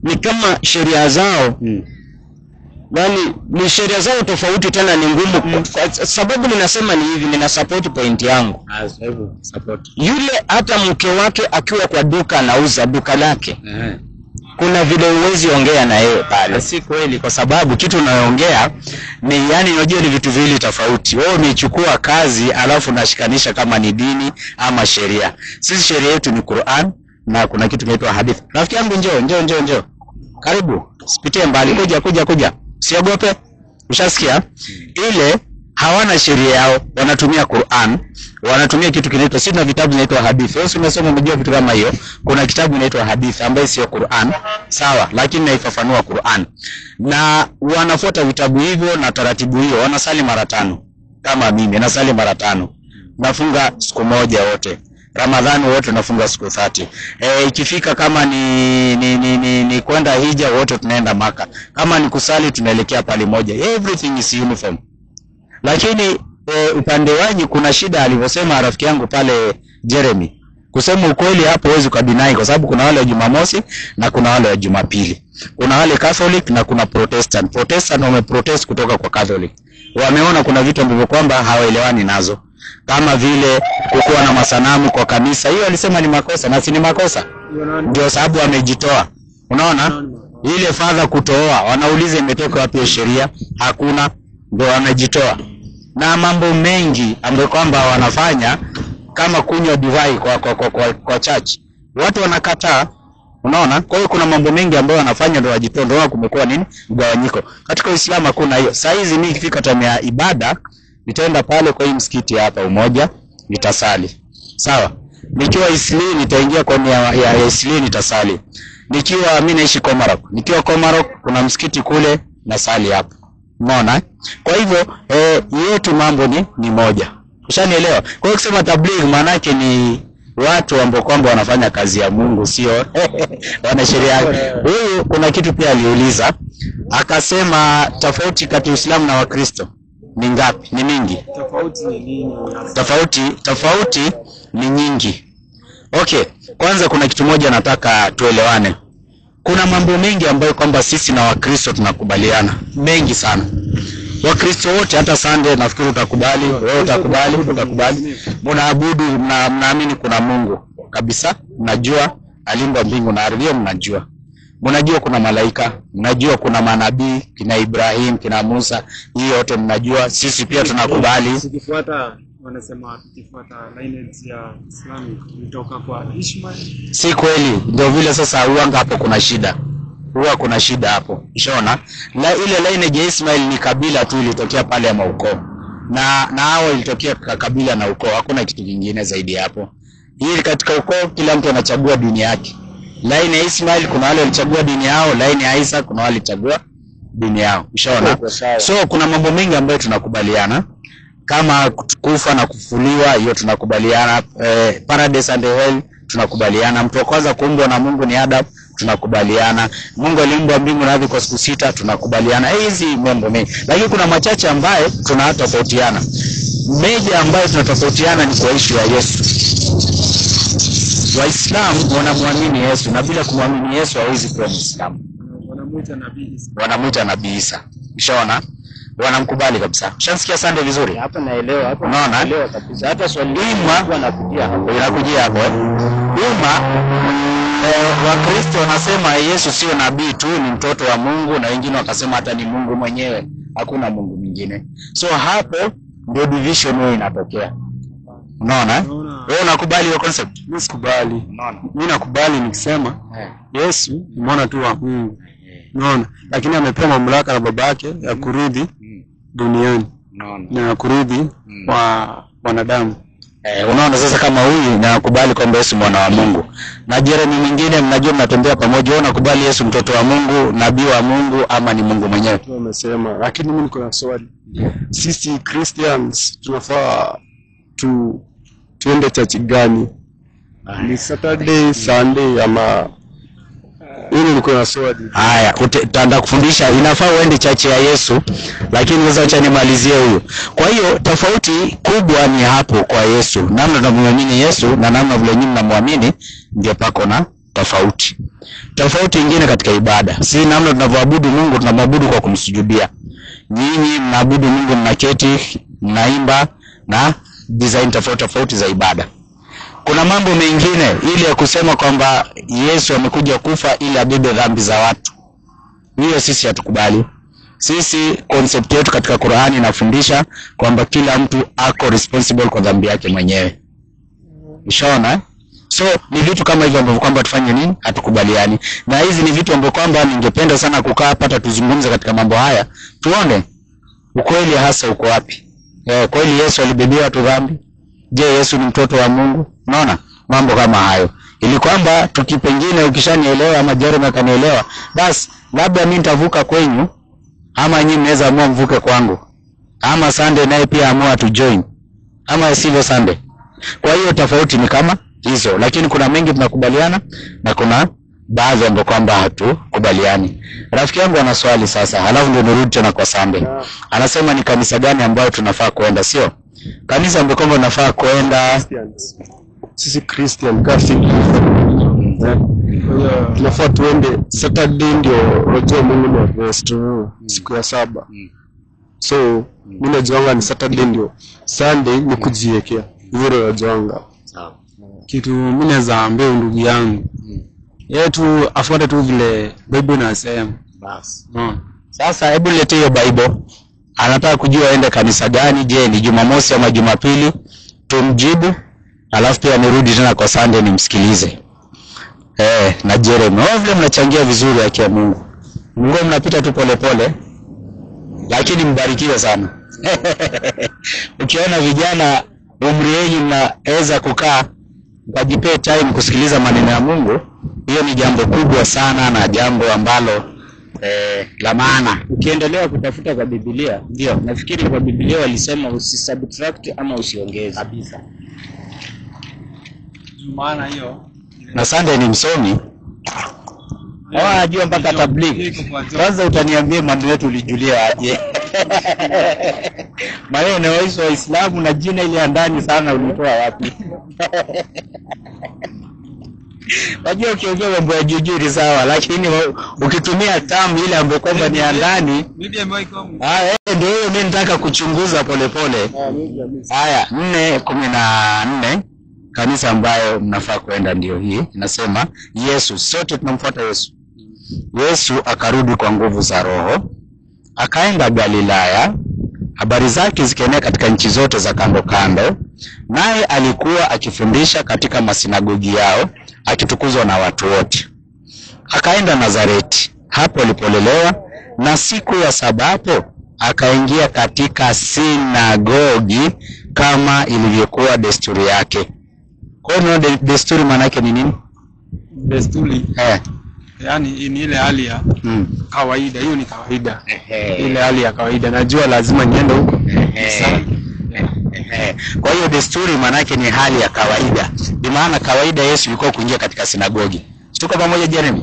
Speaker 2: ni kama sheria zao. Yani ni sheria zao tofauti, tena ni ngumu. Sababu ninasema ni hivi, nina support point yangu. Yule hata mke wake akiwa kwa duka anauza duka lake. Kuna vile uwezi ongea na yeye pale.
Speaker 1: Si kweli, kwa sababu kitu unayoongea ni yani unajua ni vitu viwili tofauti. Wewe umechukua kazi alafu unashikanisha kama ni dini ama sheria. Sisi sheria yetu ni Qur'an na kuna kitu kinaitwa hadith. Rafiki yangu njoo. Karibu. Sipitie mbali. Kuja. Usiogope. Ushasikia? Ile hawana sheria yao, wanatumia Qur'an, wanatumia kitu kinaitwa, sisi na vitabu vinaitwa hadithi. Wewe unasoma umejua vitu kama hiyo. Kuna kitabu kinaitwa hadithi ambayo sio Qur'an, sawa, lakini naifafanua Qur'an. Na wanafuata vitabu hivyo na taratibu hiyo, wanasali mara 5. Kama mimi nasali mara 5. Nafunga siku moja wote. Ramadhani wote nafunga siku 30. Ikifika kama ni kwenda hija wote tunaenda Maka. Kama ni kusali tunaelekea pale moja. Everything is uniform. Lakini upande wangu kuna shida alivyosema rafiki yangu pale Jeremy. Kusema ukweli hapo huwezi kudeny, kwa sababu kuna wale wa Jumamosi na kuna wale wa Jumapili. Kuna wale Catholic na kuna Protestant. Protestant wameprotest kutoka kwa Catholic. Wameona kuna vitu ambavyo kwamba hawaelewani nazo. Kama vile kukuwa na masanamu kwa kanisa. Hiyo alisema ni makosa, na si ni makosa. Ndio sababu wamejitoa. Unaona? Ile father kutooa, wanauliza imetoka wapi sheria? Hakuna, ndio wamejitoa. Na mambo mengi ambayo kwamba wanafanya kama kunywa divai kwa church, watu wanakataa. Unaona? Kwa hiyo kuna mambo mengi ambayo wanafanya ndio wajitoa, ndio kumekuwa nini mgawanyiko. Katika Uislamu hakuna hiyo. Saa hizi mimi ikifika time ya ibada, nitaenda pale kwa hii msikiti hapa Umoja, nitasali. Sawa? Nikiwa Isli nitaingia kwa ya Isli nitasali. Nikiwa mimi naishi Komarok, nikiwa Komarok kuna msikiti kule na sali hapo. Unaona? Kwa hivyo yetu mambo ni moja. Ushanielewa? Kwa hiyo kusema tabligh maana yake ni watu ambao kwamba wanafanya kazi ya Mungu, sio wana sheria. Huyu kuna kitu pia aliuliza, akasema tofauti kati ya Uislamu na Wakristo ni ngapi? Ni mingi.
Speaker 3: Tofauti ni nini?
Speaker 1: Tofauti ni nyingi. Okay, kwanza kuna kitu moja nataka tuelewane. Kuna mambo mengi ambayo kwamba sisi na Wakristo tunakubaliana, mengi sana. Wakristo wote hata Sunday nafikiri utakubali, wewe utakubali. Mnaabudu, mnaamini kuna Mungu kabisa. Mnajua aliumba mbingu na ardhi, mnajua. Mnajua kuna malaika, mnajua kuna manabii, kina Ibrahim, kina Musa, hiyo yote mnajua. Sisi pia tunakubali.
Speaker 3: Tukifuata wanasema tukifuata lineage ya Islamic kutoka kwa Ishmael.
Speaker 1: Si kweli. Ndio vile sasa uanga hapo kuna shida. Huwa kuna shida hapo. Ushaona? Ile lineage ya Ismail ni kabila tu ilitokea pale ya maukoo. Na hao ilitokea kabila na ukoo. Hakuna kitu kingine zaidi hapo. Hii katika ukoo kila mtu anachagua dini yake. Line ya Ismail kuna wale walichagua dini yao, line ya Isa kuna wale walichagua dini yao. Ushaona? So kuna mambo mengi ambayo tunakubaliana. Kama kufa na kufufuliwa, hiyo tunakubaliana. Paradise and hell tunakubaliana. Mtu wa kwanza kuumbwa na Mungu ni Adam, tunakubaliana. Mungu aliumba mbingu na ardhi kwa siku 6, tunakubaliana. Hizi mambo mengi. Lakini kuna machache ambayo tunatofautiana. Meja ambayo tunatofautiana ni kwa issue ya Yesu. Waislamu wanamwamini Yesu, na bila kumwamini Yesu hawezi kuwa Muislamu. Wanamuita Nabii Isa. Ushaona? Wanamkubali kabisa. Ushasikia Sunday vizuri?
Speaker 2: Hapa naelewa, hapa
Speaker 1: naelewa
Speaker 2: kabisa. Hata swali hili wanakujia hapo.
Speaker 1: Inakujia hapo. Wakristo wanasema Yesu sio nabii tu, ni mtoto wa Mungu, na wengine wakasema hata ni Mungu mwenyewe. Hakuna Mungu mwingine. So hapo ndio division hiyo inatokea. Unaona? Wewe unakubali hiyo concept?
Speaker 3: Mimi sikubali.
Speaker 1: Unaona?
Speaker 3: Mimi nakubali nikisema Yesu ni mwana tu wa Mungu. Unaona? Lakini amepewa mamlaka na babake ya kurithi duniani. Na kurithi kwa wanadamu.
Speaker 1: Unaona sasa kama huyu na nakubali kwamba Yesu mwana wa Mungu. Na Jeremy mwingine mnajua mnatembea pamoja, wewe unakubali Yesu mtoto wa Mungu, nabii wa Mungu, ama ni Mungu mwenyewe?
Speaker 3: Wamesema, lakini mimi niko na swali. Sisi Christians tunafaa tuende church gani? Ni Saturday, Sunday ama hili niko na swali.
Speaker 1: Haya, tutaanza kufundisha inafaa uende church ya Yesu, lakini sasa acha nimalizie huyo. Kwa hiyo tofauti kubwa ni hapo kwa Yesu. Namna tunamwamini Yesu na namna vile nyinyi mnamwamini ndio pako na tofauti. Tofauti nyingine katika ibada. Si namna tunavyoabudu Mungu, tunamwabudu kwa kumsujudia. Nyinyi mnaabudu Mungu mnaketi, mnaimba na design tofauti za ibada. Kuna mambo mengine ili ya kusema kwamba Yesu amekuja kufa ili abebe dhambi za watu. Hiyo sisi hatukubali. Sisi concept yetu katika Qur'ani inafundisha kwamba kila mtu ako responsible kwa dhambi yake mwenyewe. Ushaona? So ni vitu kama hivyo ambavyo kwamba tufanye nini? Hatukubaliani. Na hizi ni vitu ambavyo kwamba ningependa sana kukaa hapa tuzungumze katika mambo haya. Tuone ukweli hasa uko wapi. Kweli Yesu alibebea watu dhambi? Je, Yesu ni mtoto wa Mungu? Unaona? Mambo kama hayo. Ili kwamba tukipengine ukishanielewa ama Jeremy kanielewa, basi labda mimi nitavuka kwenyu ama nyinyi mnaweza amua mvuke kwangu. Ama Sunday naye pia amua tu join. Ama sivyo Sunday. Kwa hiyo tofauti ni kama hizo, lakini kuna mengi tunakubaliana na kuna baadhi ambapo kwamba hatukubaliani. Rafiki yangu ana swali sasa, halafu ndio nirudi tena kwa Sunday. Anasema ni kanisa gani ambayo tunafaa kwenda, sio? Kanisa ambapo kwamba tunafaa kwenda
Speaker 3: sisi Christian Catholic tunafaa tuende Saturday, ndio unajua Mungu ni rest siku ya 7. So mimi najuanga ni Saturday, ndio Sunday ni kujiwekea hilo najuanga. Kitu mimi naweza ambia ndugu yangu yeye tu afuate tu vile Bible inasema basi.
Speaker 1: Sasa hebu lete hiyo Bible. Anataka kujua aende kanisa gani, je ni Jumamosi ama Jumapili? Tumjibu, alafu pia nirudi tena kwa Sunday nimsikilize. Na Jeremy, vile mnachangia vizuri yake ya Mungu. Mungu mnapita tu pole pole, lakini mbarikiwe sana. Ukiona vijana umri wenu mnaweza kukaa mkajipe time kusikiliza maneno ya Mungu, hiyo ni jambo kubwa sana na jambo ambalo la maana.
Speaker 2: Ukiendelea kutafuta kwa Biblia, ndio nafikiri kwa Biblia walisema usisubtract ama usiongeze kabisa.
Speaker 3: Maana hiyo
Speaker 1: na Sunday ni msomi. Ajua mpaka tablighi. Kwanza utaniambia mambo yetu ulijulia aje? Maneno ya Waislamu na jina ile ndani sana ulitoa wapi? Wajua ukiongea mambo ya jujuri sawa, lakini ukitumia tamu ile ambayo kwamba ni ndani, ndio hiyo mimi nataka kuchunguza pole pole. Haya 4:14 kanisa ambayo mnafaa kwenda ndio hii. Inasema Yesu, sote tunamfuata Yesu. Yesu akarudi kwa nguvu za Roho, akaenda Galilaya, habari zake zikaenea katika nchi zote za kando kando, naye alikuwa akifundisha katika masinagogi yao, akitukuzwa na watu wote. Akaenda Nazareti, hapo alipolelewa, na siku ya Sabato akaingia katika sinagogi kama ilivyokuwa desturi yake. Kwa hiyo desturi maana yake ni nini?
Speaker 3: Desturi yani ni ile hali ya kawaida. Hiyo ni kawaida. Ile hali ya kawaida. Najua lazima niende huko.
Speaker 1: Kwa hiyo desturi maana yake ni hali ya kawaida. Bi maana kawaida Yesu yuko kuingia katika sinagogi. Tuko pamoja Jeremy?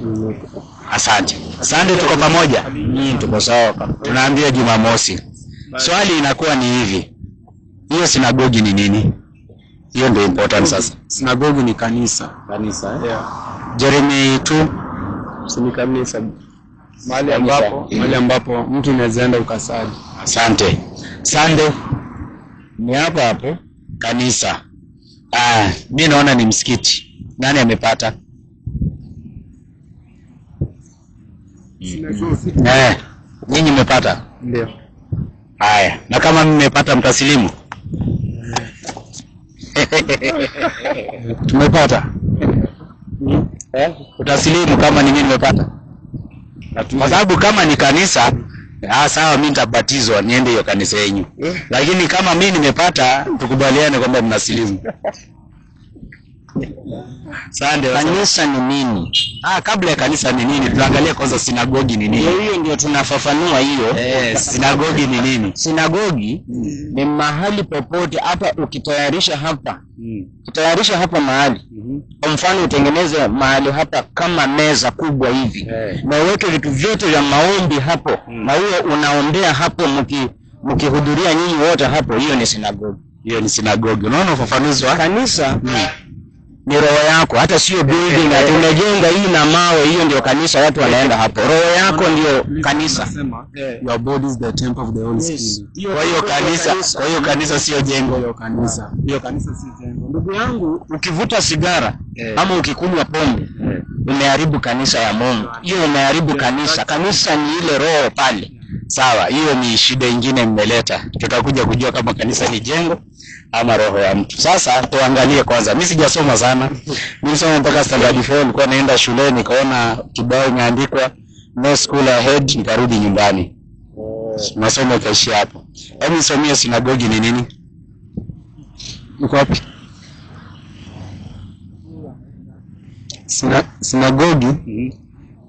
Speaker 1: Asante. Asante, tuko pamoja. Tuko sawa. Tunaambia Jumamosi. Swali inakuwa ni hivi. Hiyo sinagogi ni nini? Hiyo ndio important sasa.
Speaker 3: Sinagogi ni kanisa.
Speaker 2: Kanisa
Speaker 1: Jeremy tu
Speaker 3: ni kanisa. Mahali ambapo mtu anaenda ukasali.
Speaker 1: Asante. Sunday ni hapo kanisa. Mimi naona ni msikiti. Nani amepata? Nyinyi mmepata?
Speaker 3: Ndio.
Speaker 1: Haya, na kama mimi nimepata mtasilimu?
Speaker 3: Tumepata.
Speaker 1: Utasilimu kama ni mimi nimepata? Kwa sababu kama ni kanisa, sawa mimi nitabatizwa niende hiyo kanisa yenu. Lakini kama mimi nimepata, tukubaliane kwamba mnasilimu.
Speaker 2: Kanisa ni nini?
Speaker 1: Kabla ya kanisa ni nini? Tuangalie kwanza sinagogi ni nini.
Speaker 2: Hiyo ndio tunafafanua hiyo.
Speaker 1: Sinagogi ni nini?
Speaker 2: Sinagogi ni mahali popote hapa ukitayarisha hapa. Ukitayarisha hapa mahali. Kwa mfano utengeneze mahali hapa kama meza kubwa hivi. Na uweke vitu vyote vya maombi hapo. Na huo unaombea hapo mkihudhuria nyinyi wote hapo, hiyo ni sinagogi.
Speaker 1: Hiyo ni sinagogi. Unaona ufafanuzi wa
Speaker 2: kanisa? Ni roho yako, hata sio building na tumejenga hii na mawe. Hiyo ndio kanisa, watu wanaenda hapo. Roho yako ndio kanisa.
Speaker 3: Your body is the temple of the Holy Spirit.
Speaker 1: Kwa hiyo kanisa sio jengo.
Speaker 3: Hiyo kanisa si jengo.
Speaker 2: Ndugu yangu, ukivuta sigara ama ukikunywa pombe, umeharibu kanisa ya Mungu. Hiyo umeharibu kanisa. Kanisa ni ile roho pale.
Speaker 1: Sawa, hiyo ni shida nyingine mmeleta. Tutakuja kujua kama kanisa ni jengo ama roho ya mtu. Sasa tuangalie kwanza. Mimi sijasoma sana. Mimi nimesoma mpaka standard 4, nilikuwa naenda shule nikaona kibao imeandikwa no school ahead, nikarudi nyumbani. Masomo kaishi hapo. Hebu nisomee sinagogi ni nini?
Speaker 3: Uko wapi? Sinagogi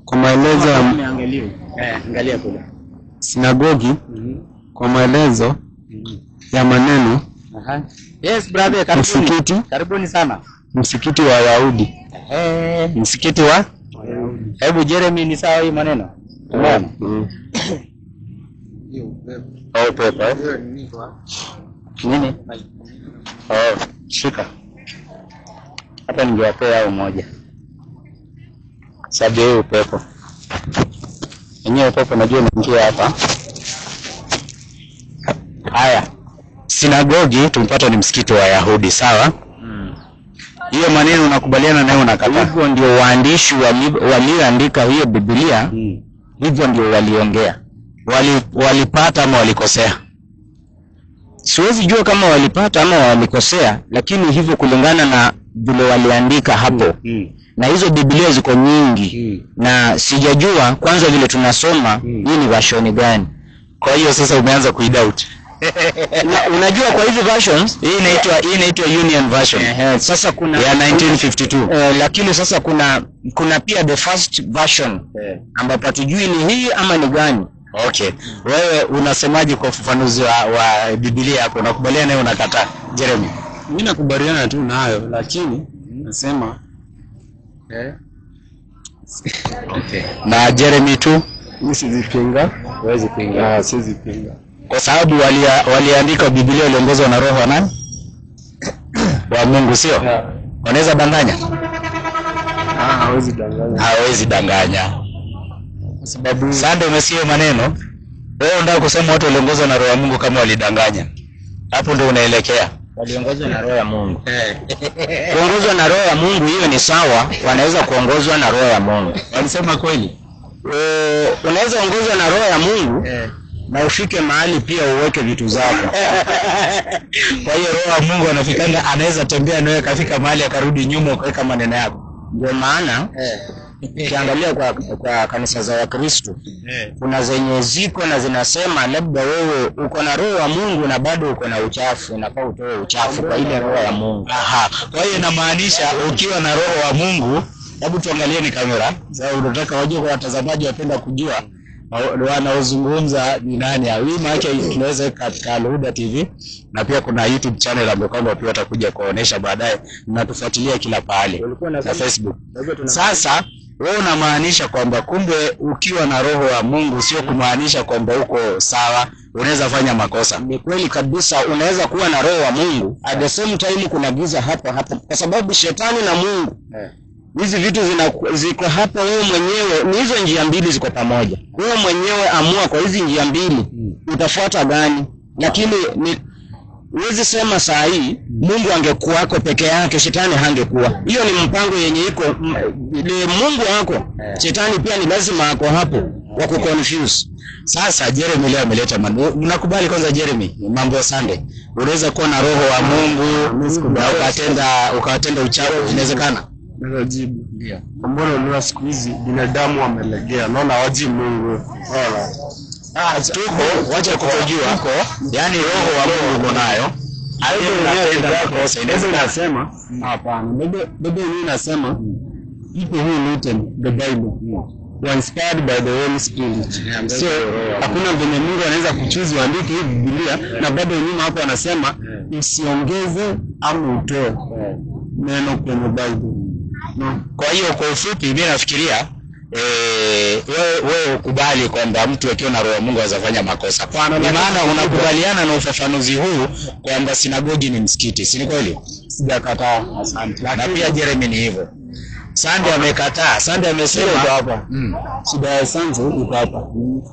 Speaker 3: kwa maelezo
Speaker 2: angalia kule.
Speaker 3: Sinagogi kwa maelezo ya maneno.
Speaker 2: Yes brother, karibuni. Karibuni sana.
Speaker 3: Msikiti wa Wayahudi.
Speaker 1: Msikiti wa?
Speaker 2: Hebu Jeremy, ni sawa hii maneno?
Speaker 1: Umeona? Pepa. Nini? Shika. Hapa ningewapea au moja. Sababu hiyo upepo. Yenyewe upepo najua unaingia hapa. Haya. Sinagogi tumpata ni msikiti wa Yahudi, sawa? Hiyo maneno unakubaliana nayo unakataa?
Speaker 2: Hivyo ndio waandishi walioandika hiyo Biblia, hivyo ndio waliongea.
Speaker 1: Walipata ama walikosea?
Speaker 2: Siwezi jua kama walipata ama walikosea, lakini hivyo kulingana na vile waliandika hapo. Na hizo Biblia ziko nyingi. Na sijajua kwanza vile tunasoma hii ni version gani.
Speaker 1: Kwa hiyo sasa umeanza kuidoubt.
Speaker 2: Unajua kwa hizi versions
Speaker 1: hii inaitwa Union version.
Speaker 2: Sasa kuna
Speaker 1: ya 1952.
Speaker 2: Lakini sasa kuna pia the first version ambapo hatujui ni hii ama ni gani.
Speaker 1: Okay. Wewe unasemaje kwa ufafanuzi wa Biblia yako? Unakubaliana nayo unakataa? Jeremy.
Speaker 3: Mimi nakubaliana tu nayo, lakini nasema
Speaker 1: okay. Na Jeremy tu
Speaker 3: mimi sizipinga.
Speaker 1: Huwezi pinga.
Speaker 3: Sizipinga.
Speaker 1: Kwa sababu waliandika Biblia iliongozwa na roho wa nani? Wa Mungu, sio? Wanaweza danganya?
Speaker 3: Hawezi danganya.
Speaker 1: Hawezi danganya.
Speaker 3: Kwa sababu
Speaker 1: Sande, umesikia maneno? Wewe unataka kusema watu waliongozwa na roho ya Mungu kama walidanganya? Hapo ndio unaelekea.
Speaker 2: Waliongozwa na roho ya Mungu. Kuongozwa na roho ya Mungu hiyo ni sawa, wanaweza kuongozwa na roho ya Mungu.
Speaker 1: Walisema kweli?
Speaker 2: Unaweza ongozwa na roho ya Mungu na ufike mahali pia uweke vitu zako.
Speaker 1: Kwa hiyo roho ya Mungu anaweza tembea nawe kafika mahali akarudi nyuma ukaweka maneno yako.
Speaker 2: Ndio maana ukiangalia kwa kanisa za Wakristo kuna zenye ziko na zinasema labda wewe uko na roho ya Mungu na bado uko na uchafu, unafaa utoe uchafu kwa ile roho ya Mungu.
Speaker 1: Kwa hiyo inamaanisha ukiwa na roho wa Mungu, hebu tuangalie ni kamera. Sasa unataka wajue kwa watazamaji wapenda kujua wanaozungumza ni nani. Wima yake tunaweza katika Al-Huda TV na pia kuna YouTube channel ambayo kwamba pia watakuja kuonesha baadaye, mnatufuatilia kila pahali na Facebook. Sasa wewe unamaanisha kwamba kumbe ukiwa na roho ya Mungu sio kumaanisha kwamba uko sawa, unaweza fanya makosa.
Speaker 2: Ni kweli kabisa, unaweza kuwa na roho wa Mungu at the same time kuna giza hapa kwa sababu shetani na Mungu hizi vitu ziko hapa. Wewe mwenyewe ni hizo njia mbili ziko pamoja. Wewe mwenyewe amua kwa hizi njia mbili utafuata gani. Lakini huwezi sema saa hii Mungu angekuwako peke yake shetani hangekuwa. Hiyo ni mpango yenye iko ile Mungu wako. Shetani pia ni lazima ako hapo wa kuconfuse.
Speaker 1: Sasa Jeremy leo ameleta unakubali kwanza Jeremy mambo ya Sunday. Unaweza kuwa na roho wa Mungu na ukatenda uchafu, inawezekana?
Speaker 3: Najibu. Ndio. Mbona leo siku hizi binadamu wamelegea? Naona waji Mungu.
Speaker 1: Tuko wacha kukujua huko. Yaani roho wa Mungu uko nayo. Hayo ndio kosa. Inaweza nasema
Speaker 3: hapana. Biblia inasema people who written the Bible were inspired by the Holy Spirit. So hakuna vile Mungu anaweza kuchoose uandike hii Biblia na bado nyuma hapo anasema usiongeze ama utoe neno kwenye Bible.
Speaker 1: Kwa hiyo kwa ufupi mimi nafikiria wewe ukubali kwamba mtu akiwa na roho ya Mungu azafanya makosa. Kwa maana unakubaliana na ufafanuzi huu kwamba sinagogi ni msikiti, si kweli?
Speaker 3: Sijakataa. Asante.
Speaker 1: Na pia Jeremy ni hivyo. Sande amekataa. Sande amesema
Speaker 3: hapa. Shida ya Sande iko hapa.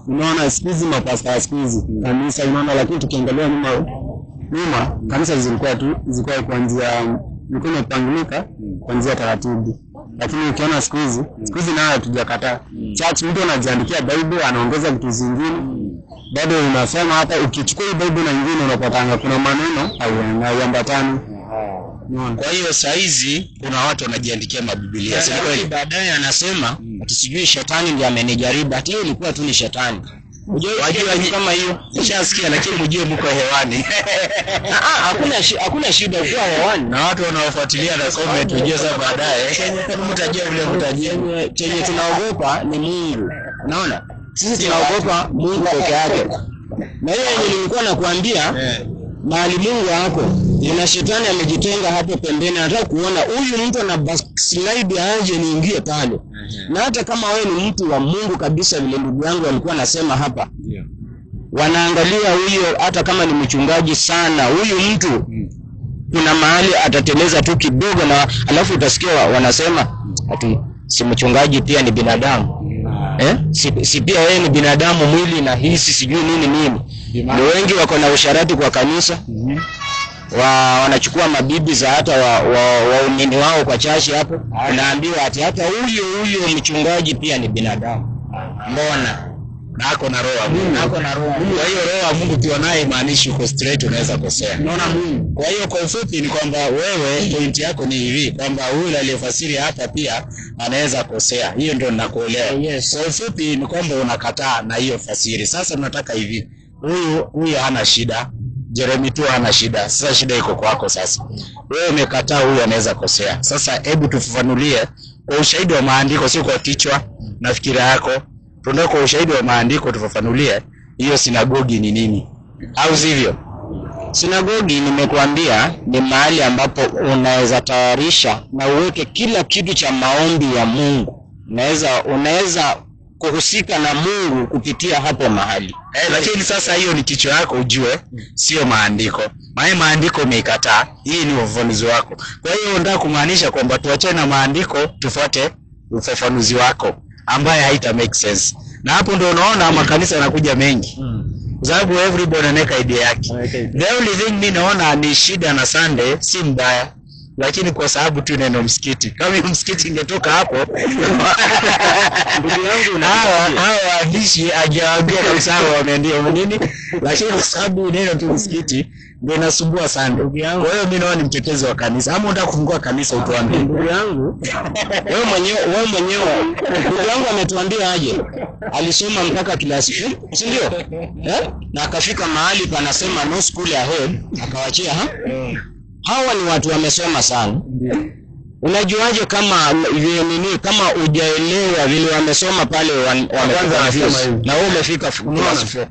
Speaker 3: Unaona sikizi mapasta sikizi. Kanisa unaona, lakini tukiangalia nyuma kanisa zilikuwa kuanzia mikono pangilika kuanzia taratibu. Lakini ukiona siku hizi nayo hatujakataa. Church mtu anajiandikia Bible anaongeza vitu zingine. Bado unasema hata ukichukua Bible na nyingine unapatanga kuna maneno hayaambatani.
Speaker 1: Kwa hiyo saa hizi kuna watu wanajiandikia mabiblia.
Speaker 2: Si kweli? Baadaye anasema ati sijui shetani ndiye amenijaribu. Ati hiyo ilikuwa tu ni shetani.
Speaker 1: Wajua kama hiyo nishasikia, lakini mjue mko hewani.
Speaker 2: Hakuna shida ukiwa hewani
Speaker 1: na watu wanaofuatilia na comment ujue sasa baadaye mtajua vile mtajua.
Speaker 2: Chenye tunaogopa ni Mungu. Unaona? Sisi tunaogopa Mungu peke yake. Na hiyo yenye nilikuwa nakuambia mahali Mungu wako na shetani amejitenga hapo pembeni, anataka kuona huyu mtu ana backslide aje niingie pale. Na hata kama wewe ni mtu wa Mungu kabisa, vile ndugu yangu alikuwa anasema hapa, wanaangalia huyo hata kama ni mchungaji sana, huyu mtu kuna mahali atateleza tu kidogo, na alafu utasikia wanasema ati si mchungaji pia ni binadamu. Si pia yeye ni binadamu, mwili na hisi sijui nini. Ndio wengi wako na usharati kwa kanisa. Wanachukua mabibi za hata waumini wao kwa chashi hapo. Unaambiwa ati hata huyo mchungaji pia ni binadamu. Mbona?
Speaker 1: Nako na roho ya Mungu. Kwa hiyo roho ya Mungu pia naye maanishi uko straight unaweza kosea. Unaona Mungu. Kwa hiyo kwa ufupi ni kwamba wewe point yako ni hivi kwamba huyu aliyefasiri hapa pia anaweza kosea. Hiyo ndio ninakuelewa.
Speaker 2: Yes.
Speaker 1: Kwa ufupi ni kwamba unakataa na hiyo fasiri. Sasa tunataka hivi. Huyu hana shida. Jeremy tu hana shida. Sasa shida iko kwako sasa. Wewe umekataa huyu anaweza kosea. Sasa hebu tufafanulie kwa ushahidi wa maandiko, sio kwa kichwa na fikira yako. Tuende kwa ushahidi wa maandiko tufafanulie hiyo sinagogi ni nini. Au sivyo?
Speaker 2: Sinagogi nimekuambia ni mahali ambapo unaweza tayarisha na uweke kila kitu cha maombi ya Mungu. Unaweza kuhusika na Mungu kupitia hapo mahali.
Speaker 1: Lakini sasa hiyo ni kichwa yako ujue, sio maandiko. Maandiko umeikataa, hii ni ufafanuzi wako. Kwa hiyo unataka kumaanisha kwamba tuachane na maandiko tufuate ufafanuzi wako ambaye haita make sense. Na hapo ndio unaona makanisa yanakuja mengi. Kwa sababu everybody anaweka idea yake. The only thing mimi naona ni shida na Sunday si mbaya. Lakini kwa sababu tu neno msikiti. Kama hiyo msikiti ingetoka hapo, ndugu yangu na hawa waandishi hajawaambia kabisa wameandika nini. Lakini kwa sababu neno tu msikiti ndio inasumbua sana. Kwa hiyo mimi naona ni mtetezi wa kanisa. Ama unataka kufungua kanisa utuambie.
Speaker 2: Ndugu yangu, wewe mwenyewe ndugu yangu ametuambia aje. Alisoma mpaka klasi 4, si ndio? Na akafika mahali panasema no school ahead, akawachia hawa ni watu wamesoma sana. Unajuaje kama kama hujaelewa vile wamesoma pale na wewe umefika klasi 4?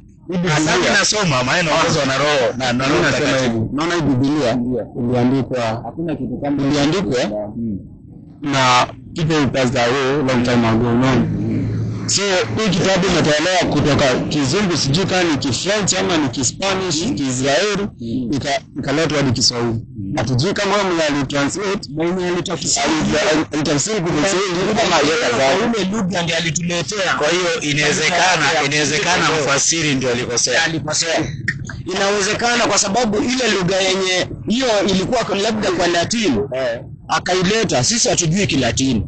Speaker 1: Sasa nasoma maana wazo na roho na nasema hivi.
Speaker 3: Naona hii Biblia iliandikwa,
Speaker 2: hakuna kitu kama
Speaker 3: iliandikwa na people passed away long time ago, no. So hii kitabu imetolewa kutoka Kizungu, sijui kama ni Kifrench ama ni Kispanish, Kiisraeli, ikaletwa hadi Kiswahili. Hatujui kama wao mnalitranslate, mwenye alitafsiri kwa Kiswahili kama
Speaker 1: ile lugha ndiye alituletea. Kwa hiyo inawezekana mfasiri ndio alikosea.
Speaker 2: Inawezekana kwa sababu ile lugha yenye hiyo ilikuwa labda kwa Latini. Akaileta, sisi hatujui Kilatini.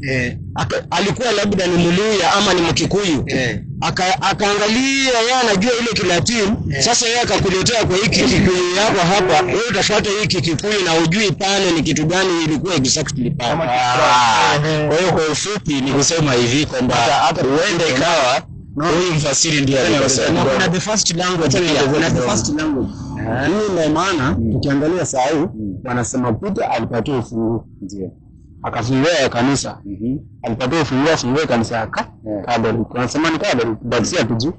Speaker 2: Alikuwa labda ni Mluya ama ni Mkikuyu. Akaangalia yeye anajua ile Kilatini. Sasa yeye akakuletea kwa hiki Kikuyu yako hapa, wewe utafuata hiki Kikuyu na ujui pale ni kitu gani ilikuwa exactly pale.
Speaker 1: Kwa hiyo kwa ufupi ni kusema hivi kwamba huenda ikawa huyu mfasiri ndiye alikosea.
Speaker 2: Kuna the first language pia. Kuna the first language.
Speaker 3: Hii ndio maana tukiangalia saa hii wanasema Peter alipatiwa ufunguo.
Speaker 1: Ndio.
Speaker 3: Akafungua kanisa. Alipatiwa ufunguo kanisa yake. Kabla wanasema ni kabla basi hatujui.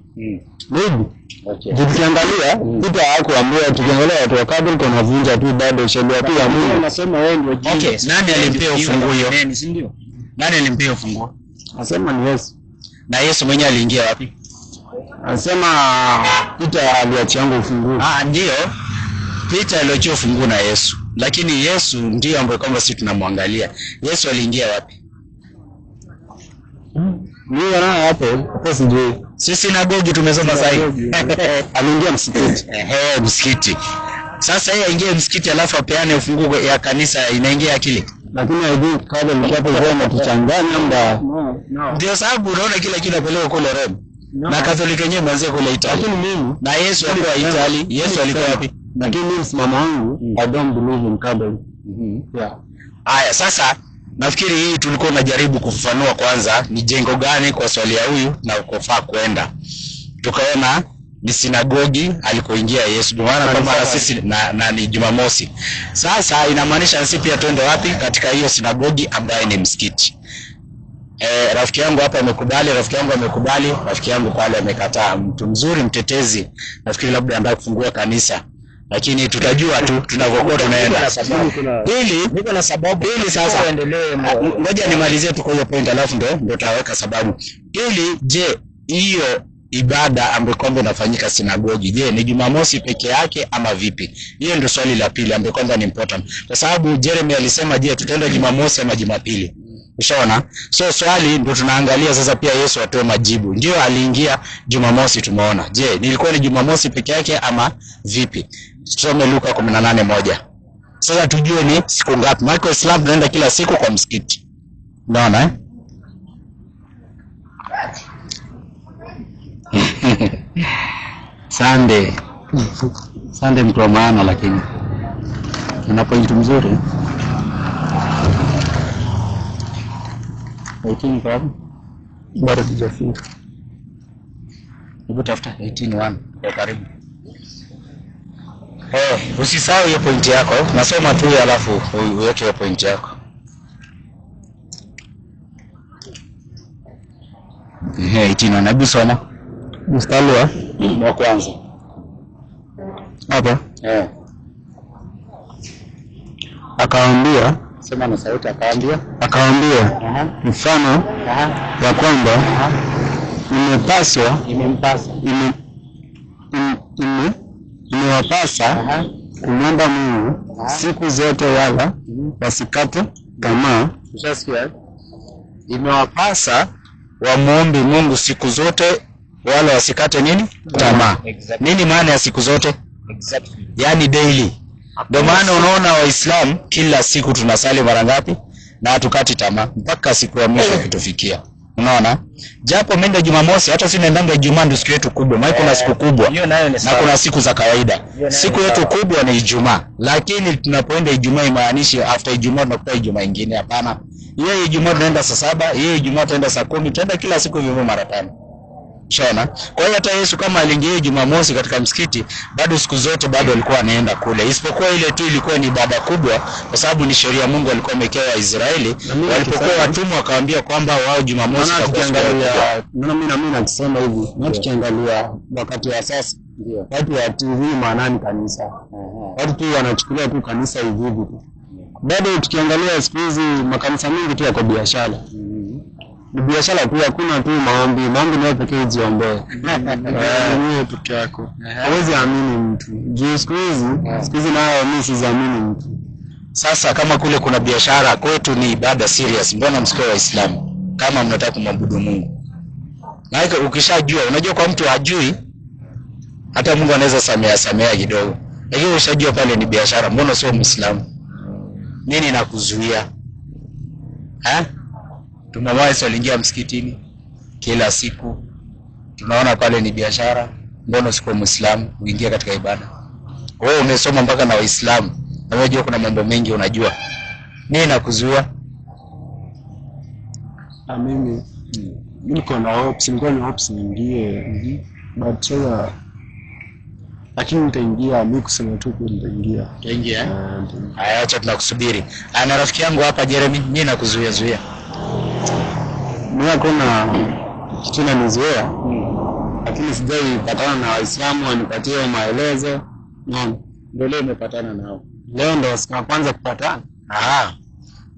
Speaker 3: Maybe.
Speaker 1: Okay.
Speaker 3: Tukiangalia Peter hakuambiwa, tukiangalia watu wa kabla tunavunja tu bado sheria tu ya Mungu.
Speaker 2: Anasema wewe ndio
Speaker 1: jinsi. Okay, nani alimpea ufunguo hiyo?
Speaker 2: Si ndio?
Speaker 1: Nani alimpea ufunguo?
Speaker 3: Anasema ni Yesu.
Speaker 1: Na Yesu mwenyewe aliingia wapi?
Speaker 3: Anasema Peter aliachia ufunguo.
Speaker 1: Ndio. Peter aliachia ufunguo na Yesu. Lakini Yesu ndio ambaye kama sisi tunamwangalia. Yesu aliingia wapi?
Speaker 3: Mimi naona hapo sijui.
Speaker 1: Sisi sinagogi tumesoma sasa hivi.
Speaker 3: Aliingia msikiti.
Speaker 1: Msikiti. Sasa yeye aingie msikiti alafu apeane ufunguo ya kanisa, inaingia akili.
Speaker 3: Lakini hivi kabla nikapo kwenda tuchanganya mda.
Speaker 1: Ndio sababu unaona kila kitu apeleka kule Rome. Na Katoliki wenyewe mwanzo kule Italy.
Speaker 3: Lakini mimi
Speaker 1: na Yesu alikuwa Italy. Yesu alikuwa wapi?
Speaker 3: Lakini mimi msimamo wangu I don't believe in Catholic.
Speaker 1: Haya, sasa nafikiri hii tulikuwa tunajaribu kufafanua kwanza ni jengo gani kwa swali ya huyu na ukofaa kwenda. Tukaona ni sinagogi alikoingia Yesu. Ndio maana kama sisi na ni Jumamosi. Sasa inamaanisha sisi pia twende wapi katika hiyo sinagogi ambayo ni msikiti. Rafiki yangu hapa amekubali, rafiki yangu pale amekataa. Mtu mzuri mtetezi. Nafikiri labda anataka kufungua kanisa. Lakini tutajua tu tunavyokuwa tunaenda.
Speaker 2: Niko na sababu.
Speaker 1: Sasa endelee. Ngoja nimalizie tu kwa hiyo point alafu ndio tutaweka sababu. Je, ibada ambayo kwamba inafanyika sinagogi, je, ni Jumamosi peke yake ama vipi? Hiyo ndio swali la pili ambayo kwamba ni important, kwa sababu Jeremy alisema je, tutaenda Jumamosi ama Jumapili? Ushaona? So swali ndio tunaangalia sasa, pia Yesu atoe majibu. Ndio aliingia Jumamosi, tumeona. Je, nilikuwa ni Jumamosi peke yake ama vipi? Tusome Luka 18:1. Sasa tujue ni siku ngapi. Maana Islam tunaenda kila siku kwa msikiti. Unaona Sunday. Sunday mtu wa maana, lakini una point mzuri. 18 babu.
Speaker 3: Bado sijafika.
Speaker 1: Hebu tafuta 18:1 kwa karibu. Usisahau hiyo point yako. Nasoma tu alafu uweke hiyo point yako. Itino nabii soma
Speaker 3: Mstari
Speaker 1: wa kwanza
Speaker 3: hapa. Akawaambia,
Speaker 1: sema na sauti, akawaambia
Speaker 3: mfano ya kwamba imewapasa kumwomba Mungu siku zote, wala wasikate tamaa.
Speaker 1: Ushasikia? Imewapasa wamuombe Mungu siku zote, wala wasikate nini? Tamaa. Exactly. Nini maana ya siku zote? Exactly. Yani daily. Ndio maana unaona Waislamu kila siku tunasali mara ngapi na hatukati tamaa mpaka siku ya mwisho kitufikia. Unaona? Japo menda Jumamosi, hata si naendanga Ijumaa ndio siku yetu kubwa. Maana kuna siku kubwa na kuna siku za kawaida. Siku yetu kubwa ni Ijumaa. Lakini tunapoenda Ijumaa imaanishi after Ijumaa tunakuta Ijumaa nyingine, hapana. Yeye Ijumaa tunaenda saa 7, yeye Ijumaa tunaenda saa 10, tunaenda kila siku hivyo mara 5. Shona. Kwa hiyo hata Yesu kama aliingia Jumamosi katika msikiti, bado siku zote bado alikuwa anaenda kule. Isipokuwa ile tu ilikuwa ni ibada kubwa, kwa sababu ni sheria Mungu alikuwa amekea Waisraeli walipokuwa watumwa, akawaambia kwamba wao Jumamosi
Speaker 3: tukiangalia. Mimi nasema hivi, na tukiangalia wakati wa sasa, watu wa TV maanani kanisa. Watu tu wanachukulia tu kanisa hivi hivi. Bado tukiangalia siku hizi makanisa mengi tu yako biashara. Biashara tu, hakuna tu maombi nayo pekee jiombee. Wewe peke yako. Huwezi amini mtu. Juu siku hizi nayo mimi siamini mtu.
Speaker 1: Sasa kama kule kuna biashara, kwetu ni ibada serious. Mbona msikao Waislamu kama mnataka kumwabudu Mungu? Na ukishajua, unajua kwa mtu hajui hata Mungu anaweza samea kidogo. Lakini ukishajua pale ni biashara, mbona sio Muislamu? Nini nakuzuia? Tumewahi waliingia msikitini kila siku. Tunaona pale ni biashara, mbona siko Muislamu uingia katika ibada? Wewe umesoma mpaka na Waislamu, na unajua kuna mambo mengi unajua. Nini nakuzuia?
Speaker 3: Mimi niko na hopes, niingie. But lakini nitaingia, mimi kusema tu nitaingia.
Speaker 1: Utaingia? Haya, acha tunakusubiri. Ana rafiki yangu hapa Jeremy, mimi nakuzuia.
Speaker 3: Mimi kuna kitu nanizoea, lakini sijai patana na Waislamu wanipatie maelezo.
Speaker 1: Ndio leo umepatana nao.
Speaker 3: Leo ndo siku kwanza kupatana.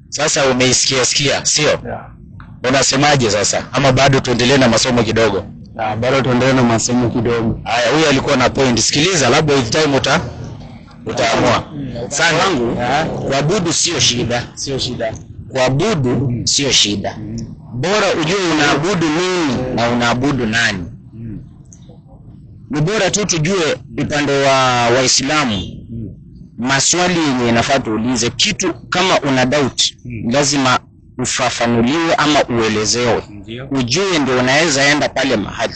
Speaker 1: Sasa umeisikia, sio? Unasemaje sasa? Ama bado tuendelee na masomo kidogo?
Speaker 3: Bado tuendelee na masomo kidogo.
Speaker 1: Haya, huyu alikuwa na point. Sikiliza, labda with time utaamua. Sana wangu, kuabudu sio shida. Kuabudu sio shida. Bora ujue unaabudu nini na unaabudu nani. Ni bora tu tujue upande wa Waislamu maswali yenye nafaa tuulize. Kitu kama una doubt, lazima ufafanuliwe ama uelezewe. Ujue ndio unaweza enda pale mahali.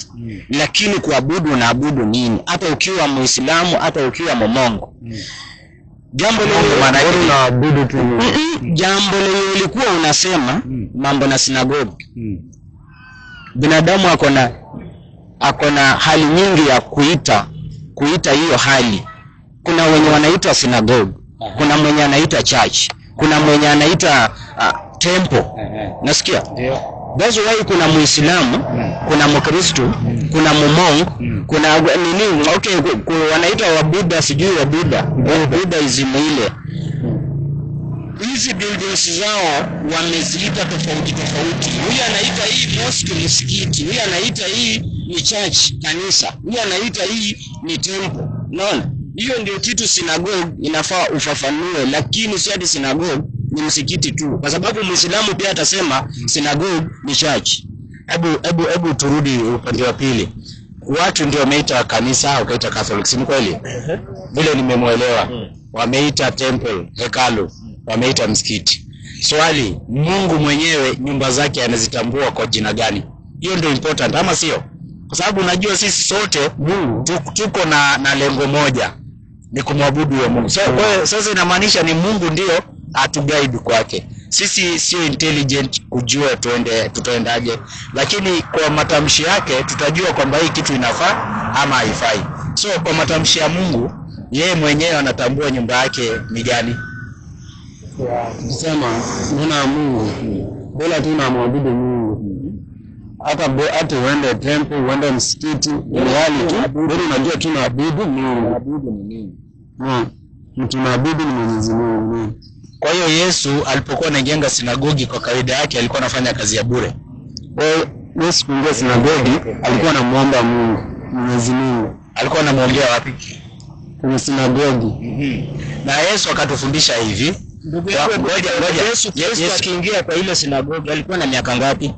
Speaker 1: Lakini kuabudu unaabudu nini? Hata ukiwa Muislamu, hata ukiwa Momongo. Jambo lile maana
Speaker 3: unaabudu tu.
Speaker 1: Jambo lile ulikuwa unasema mambo na sinagogi. Binadamu akona hali nyingi ya kuita hiyo hali. Kuna wenye wanaita sinagogi, kuna mwenye anaita church, kuna mwenye anaita temple. Nasikia? That's why kuna Muislamu, kuna Mkristo, kuna Mumongo, kuna nini? Okay, wanaita Wabuddha, sijui Wabuddha. Buddhism ile. Hizi buildings zao wameziita tofauti. Huyu anaita hii mosque msikiti, huyu anaita hii
Speaker 4: ni church, kanisa. Yeye anaita hii ni temple. Unaona? Hiyo ndio kitu synagogue inafaa ufafanue, lakini si hadi synagogue ni msikiti tu. Kwa sababu Muislamu pia atasema synagogue ni church.
Speaker 1: Hebu turudi upande wa pili. Watu ndio wameita kanisa au kaita Catholic, si kweli? Vile nimemuelewa. Wameita temple, hekalu, wameita msikiti. Swali, Mungu mwenyewe nyumba zake anazitambua kwa jina gani? Hiyo ndio important, ama sio? Kwa sababu unajua sisi sote tuko na lengo moja, ni kumwabudu yeye Mungu. So sasa inamaanisha ni Mungu ndio atuguide kwake. Sisi sio intelligent kujua tutaendaje, lakini kwa matamshi yake tutajua kwamba hii kitu inafaa ama haifai. So kwa matamshi ya Mungu, yeye mwenyewe anatambua nyumba yake ni gani.
Speaker 3: Kusema nina Mungu, bora tu namwabudu Mungu. Hata uende temple, uende msikiti, ni hali tu, bora unajua tunaabudu Mungu.
Speaker 4: Abudu ni nini?
Speaker 3: Tunaabudu ni Mwenyezi Mungu.
Speaker 1: Kwa hiyo Yesu alipokuwa anajenga sinagogi, kwa kawaida yake alikuwa anafanya kazi ya bure.
Speaker 3: Yesu kuingia sinagogi alikuwa anamuomba Mungu, Mwenyezi Mungu.
Speaker 1: Alikuwa anamwombea wapi?
Speaker 3: Kwenye sinagogi.
Speaker 1: Na Yesu akatufundisha hivi.
Speaker 4: Ndugu yangu, ngoja. Yesu akiingia kwa ile sinagogi alikuwa na miaka ngapi?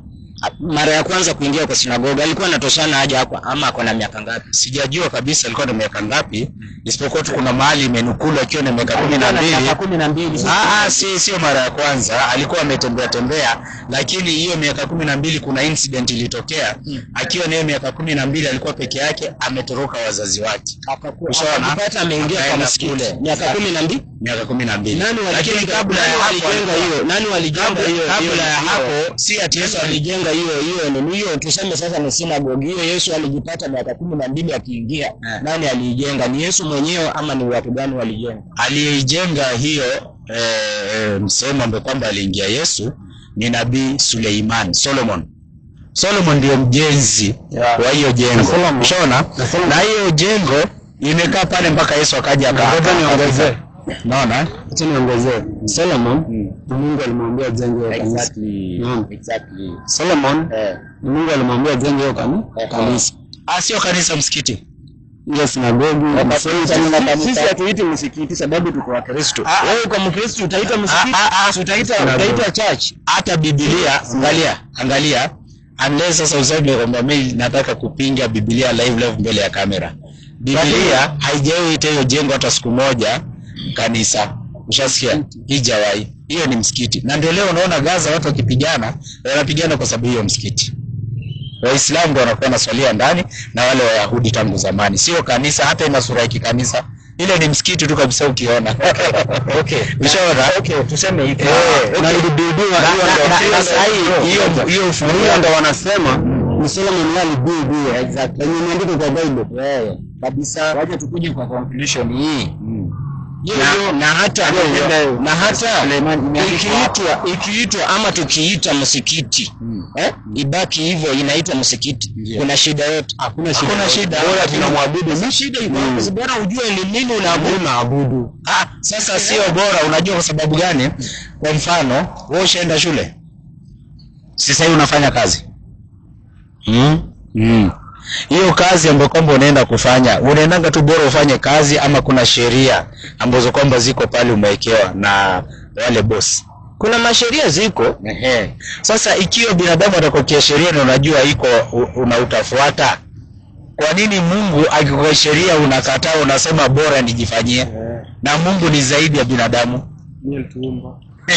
Speaker 4: Mara ya kwanza kuingia kwa sinagogi alikuwa anatoshana aje hapo, ama ako na miaka ngapi?
Speaker 1: Sijajua kabisa alikuwa na miaka ngapi, isipokuwa tu kuna mahali imenukulu akiwa na miaka 12. Sio mara ya kwanza, alikuwa ametembea, lakini hiyo miaka 12 kuna incident ilitokea. Akiwa na miaka 12 alikuwa peke yake, ametoroka wazazi wake.
Speaker 4: Akapata ameingia kwa msikiti. Miaka 12?
Speaker 1: Miaka 12.
Speaker 4: Lakini kabla ya hapo alijenga hiyo. Nani walijenga hiyo?
Speaker 1: Kabla ya hapo si ati Yesu
Speaker 4: alijenga hiyo tuseme sasa ni synagogue. Hiyo Yesu alijipata miaka 12 akiingia. Nani alijenga? Ni Yesu mwenyewe ama ni watu gani walijenga?
Speaker 1: Aliyejenga hiyo msemo ambaye kwamba aliingia Yesu ni Nabii Suleiman, Solomon ndio mjenzi wa hiyo jengo. Unaona? Na hiyo jengo imekaa pale mpaka Yesu akaja
Speaker 3: akaongezea.
Speaker 1: Naona?
Speaker 3: Acha niongezee. Solomon Mungu alimwambia jenge hiyo kanisa.
Speaker 4: Exactly.
Speaker 3: Solomon Mungu alimwambia jenge hiyo kanisa.
Speaker 1: Sio kanisa, msikiti.
Speaker 3: Yes, sinagogi.
Speaker 4: Sisi hatuiti msikiti sababu tuko wa Kristo. Wewe kwa Mkristo utaita msikiti, utaita church.
Speaker 1: Hata Biblia, angalia. Unless sasa useme kwamba mimi nataka kupinga Biblia live mbele ya kamera. Biblia haijawahi hiyo jengo hata siku moja kanisa. Ushasikia? Hijawahi. Hiyo ni msikiti. Na ndio leo unaona Gaza watu wakipigana, wanapigana kwa sababu hiyo msikiti. Waislamu ndio wanakuwa naswalia ndani na wale Wayahudi tangu zamani. Sio kanisa, hata ina sura ya kikanisa. Ile ni msikiti tu kabisa ukiona.
Speaker 4: Okay.
Speaker 1: Ushaona?
Speaker 4: Okay, tuseme hivi.
Speaker 3: Na ilibidiwa hiyo ufunuo ndio wanasema ni Solomon alibidiwa.
Speaker 4: Exactly.
Speaker 3: Ni maandiko kwa Bible.
Speaker 4: Kabisa. Waje tukuje kwa conclusion hii.
Speaker 1: Na hata
Speaker 4: ikiitwa ama tukiita msikiti ibaki hivyo inaitwa msikiti. Kuna shida yote?
Speaker 3: Hakuna shida.
Speaker 4: Bora tunamwabudu. Ni shida iko hapo, bora ujue ni nini unaabudu.
Speaker 1: Sasa sio bora, unajua kwa sababu gani? Kwa mfano, wewe ushaenda shule. Sasa hivi unafanya kazi. Hiyo kazi ambayo kwamba unaenda kufanya, unaendanga tu bora ufanye kazi ama kuna sheria ambazo kwamba ziko pale umewekewa na wale boss?
Speaker 4: Kuna masheria ziko.
Speaker 1: Sasa ikiwa binadamu atakokia sheria na unajua iko unautafuata, kwa nini Mungu akikuwekea sheria unakataa, unasema bora nijifanyie? Na Mungu ni zaidi ya binadamu.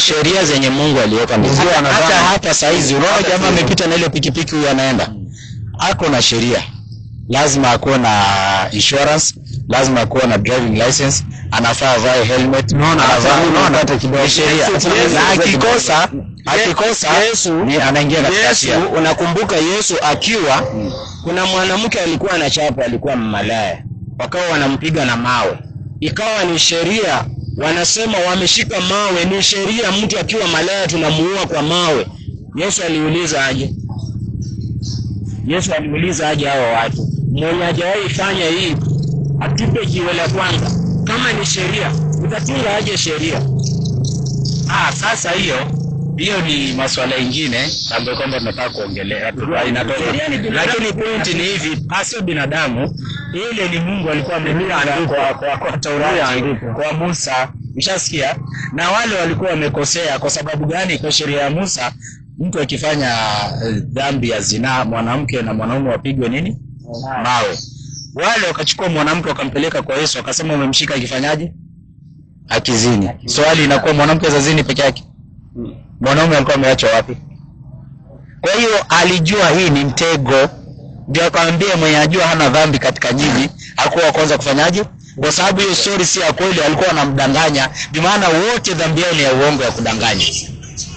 Speaker 4: Sheria zenye Mungu aliweka ni
Speaker 1: hata saizi unaona jamaa amepita na ile pikipiki huyu anaenda. Ako na sheria. Lazima akuwe na insurance, lazima akuwe na driving license, anafaa avae helmet, hata kidogo sheria. Na akikosa Yesu ni anaingia katika sheria.
Speaker 4: Unakumbuka Yesu akiwa kuna mwanamke alikuwa anachapa, alikuwa malaya. Wakawa wanampiga na mawe. Ikawa ni sheria. Wanasema wameshika mawe, ni sheria, mtu akiwa malaya tunamuua kwa mawe. Yesu aliuliza aje hao watu. Mwenye hajawahi fanya hii atupe jiwe la kwanza. Kama ni sheria, utatunga aje sheria?
Speaker 1: Sasa hiyo hiyo ni masuala mengine ambayo kwamba tunataka kuongelea. Lakini point ni hivi, sio binadamu, ile ni Mungu alikuwa ameandika kwa Taurati, kwa Musa, ushasikia? Na wale walikuwa wamekosea. Kwa sababu gani? Kwa sheria ya Musa mtu akifanya dhambi ya zinaa, mwanamke na mwanaume wapigwe nini? Mawe. Wale wakachukua mwanamke wakampeleka kwa Yesu, akasema umemshika akifanyaje? Akizini. Swali inakuwa mwanamke zazini peke yake? Mwanaume alikuwa ameachwa wapi? Kwa hiyo alijua hii ni mtego, ndio akamwambia mwenye ajua hana dhambi katika nyinyi alikuwa kwanza kufanyaje? Kwa sababu hiyo story si ya kweli, alikuwa anamdanganya. Bi maana wote dhambi yao ni ya uongo, ya kudanganya.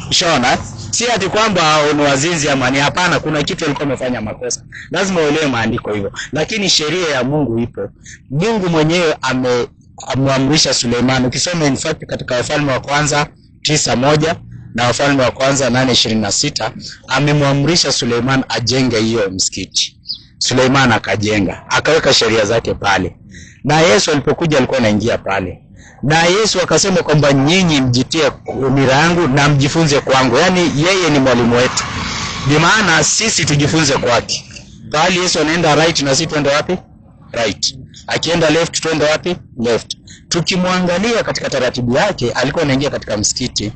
Speaker 1: Ushaona? Si ati kwamba ni wazinzi ama ni, hapana, kuna kitu alikuwa amefanya makosa. Lazima uelewe maandiko hivyo. Lakini sheria ya Mungu ipo. Mungu mwenyewe amemwamrisha Suleiman. Ukisoma in fact katika Wafalme wa kwanza 9:1 na Wafalme wa kwanza 8:26, amemwamrisha Suleiman ajenge hiyo msikiti. Suleiman akajenga, akaweka sheria zake pale. Na Yesu alipokuja alikuwa anaingia pale. Na Yesu akasema kwamba nyinyi mjitie nira yangu na mjifunze kwangu. Yaani yeye ni mwalimu wetu. Bi maana sisi tujifunze kwake. Bali Yesu anaenda right na sisi twende wapi? Right. Akienda left twende wapi? Left. Tukimwangalia katika taratibu yake alikuwa anaingia katika msikiti.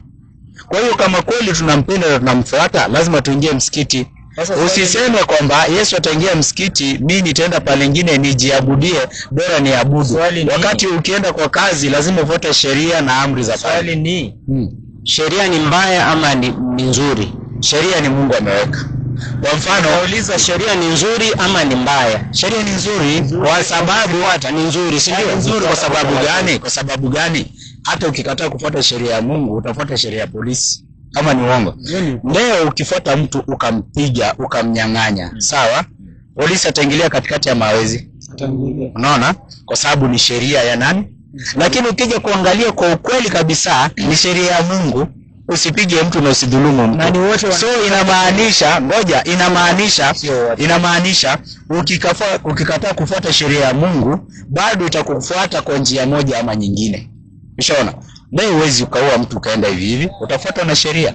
Speaker 1: Kwa hiyo kama kweli tunampenda na tunamfuata, lazima tuingie msikiti. Usiseme kwamba Yesu ataingia msikiti, mimi nitaenda pale nyingine nijiabudie, bora niabudu. Wakati ukienda kwa kazi lazima ufuate sheria na amri za pale. Swali ni sheria ni mbaya ama ni nzuri? Sheria ni Mungu ameweka. Kwa mfano, nauliza sheria ni nzuri ama ni mbaya? Sheria ni nzuri kwa sababu hata ni nzuri, si ndio? Nzuri kwa sababu gani? Kwa sababu gani? Hata ukikataa kufuata sheria ya Mungu, utafuata sheria ya polisi. Kama ni uongo. Leo ukifuata mtu ukampiga, ukamnyang'anya, sawa? Polisi ataingilia katikati ya mawezi. Unaona? Kwa sababu ni sheria ya nani? Lakini ukija kuangalia kwa ukweli kabisa, ni sheria ya Mungu. Usipige mtu na usidhulumu mtu. So inamaanisha ukikataa kufuata sheria ya Mungu, bado utakufuata kwa njia moja ama nyingine. Ushaona? Leo huwezi ukaua mtu kaenda hivi, utafuata na sheria.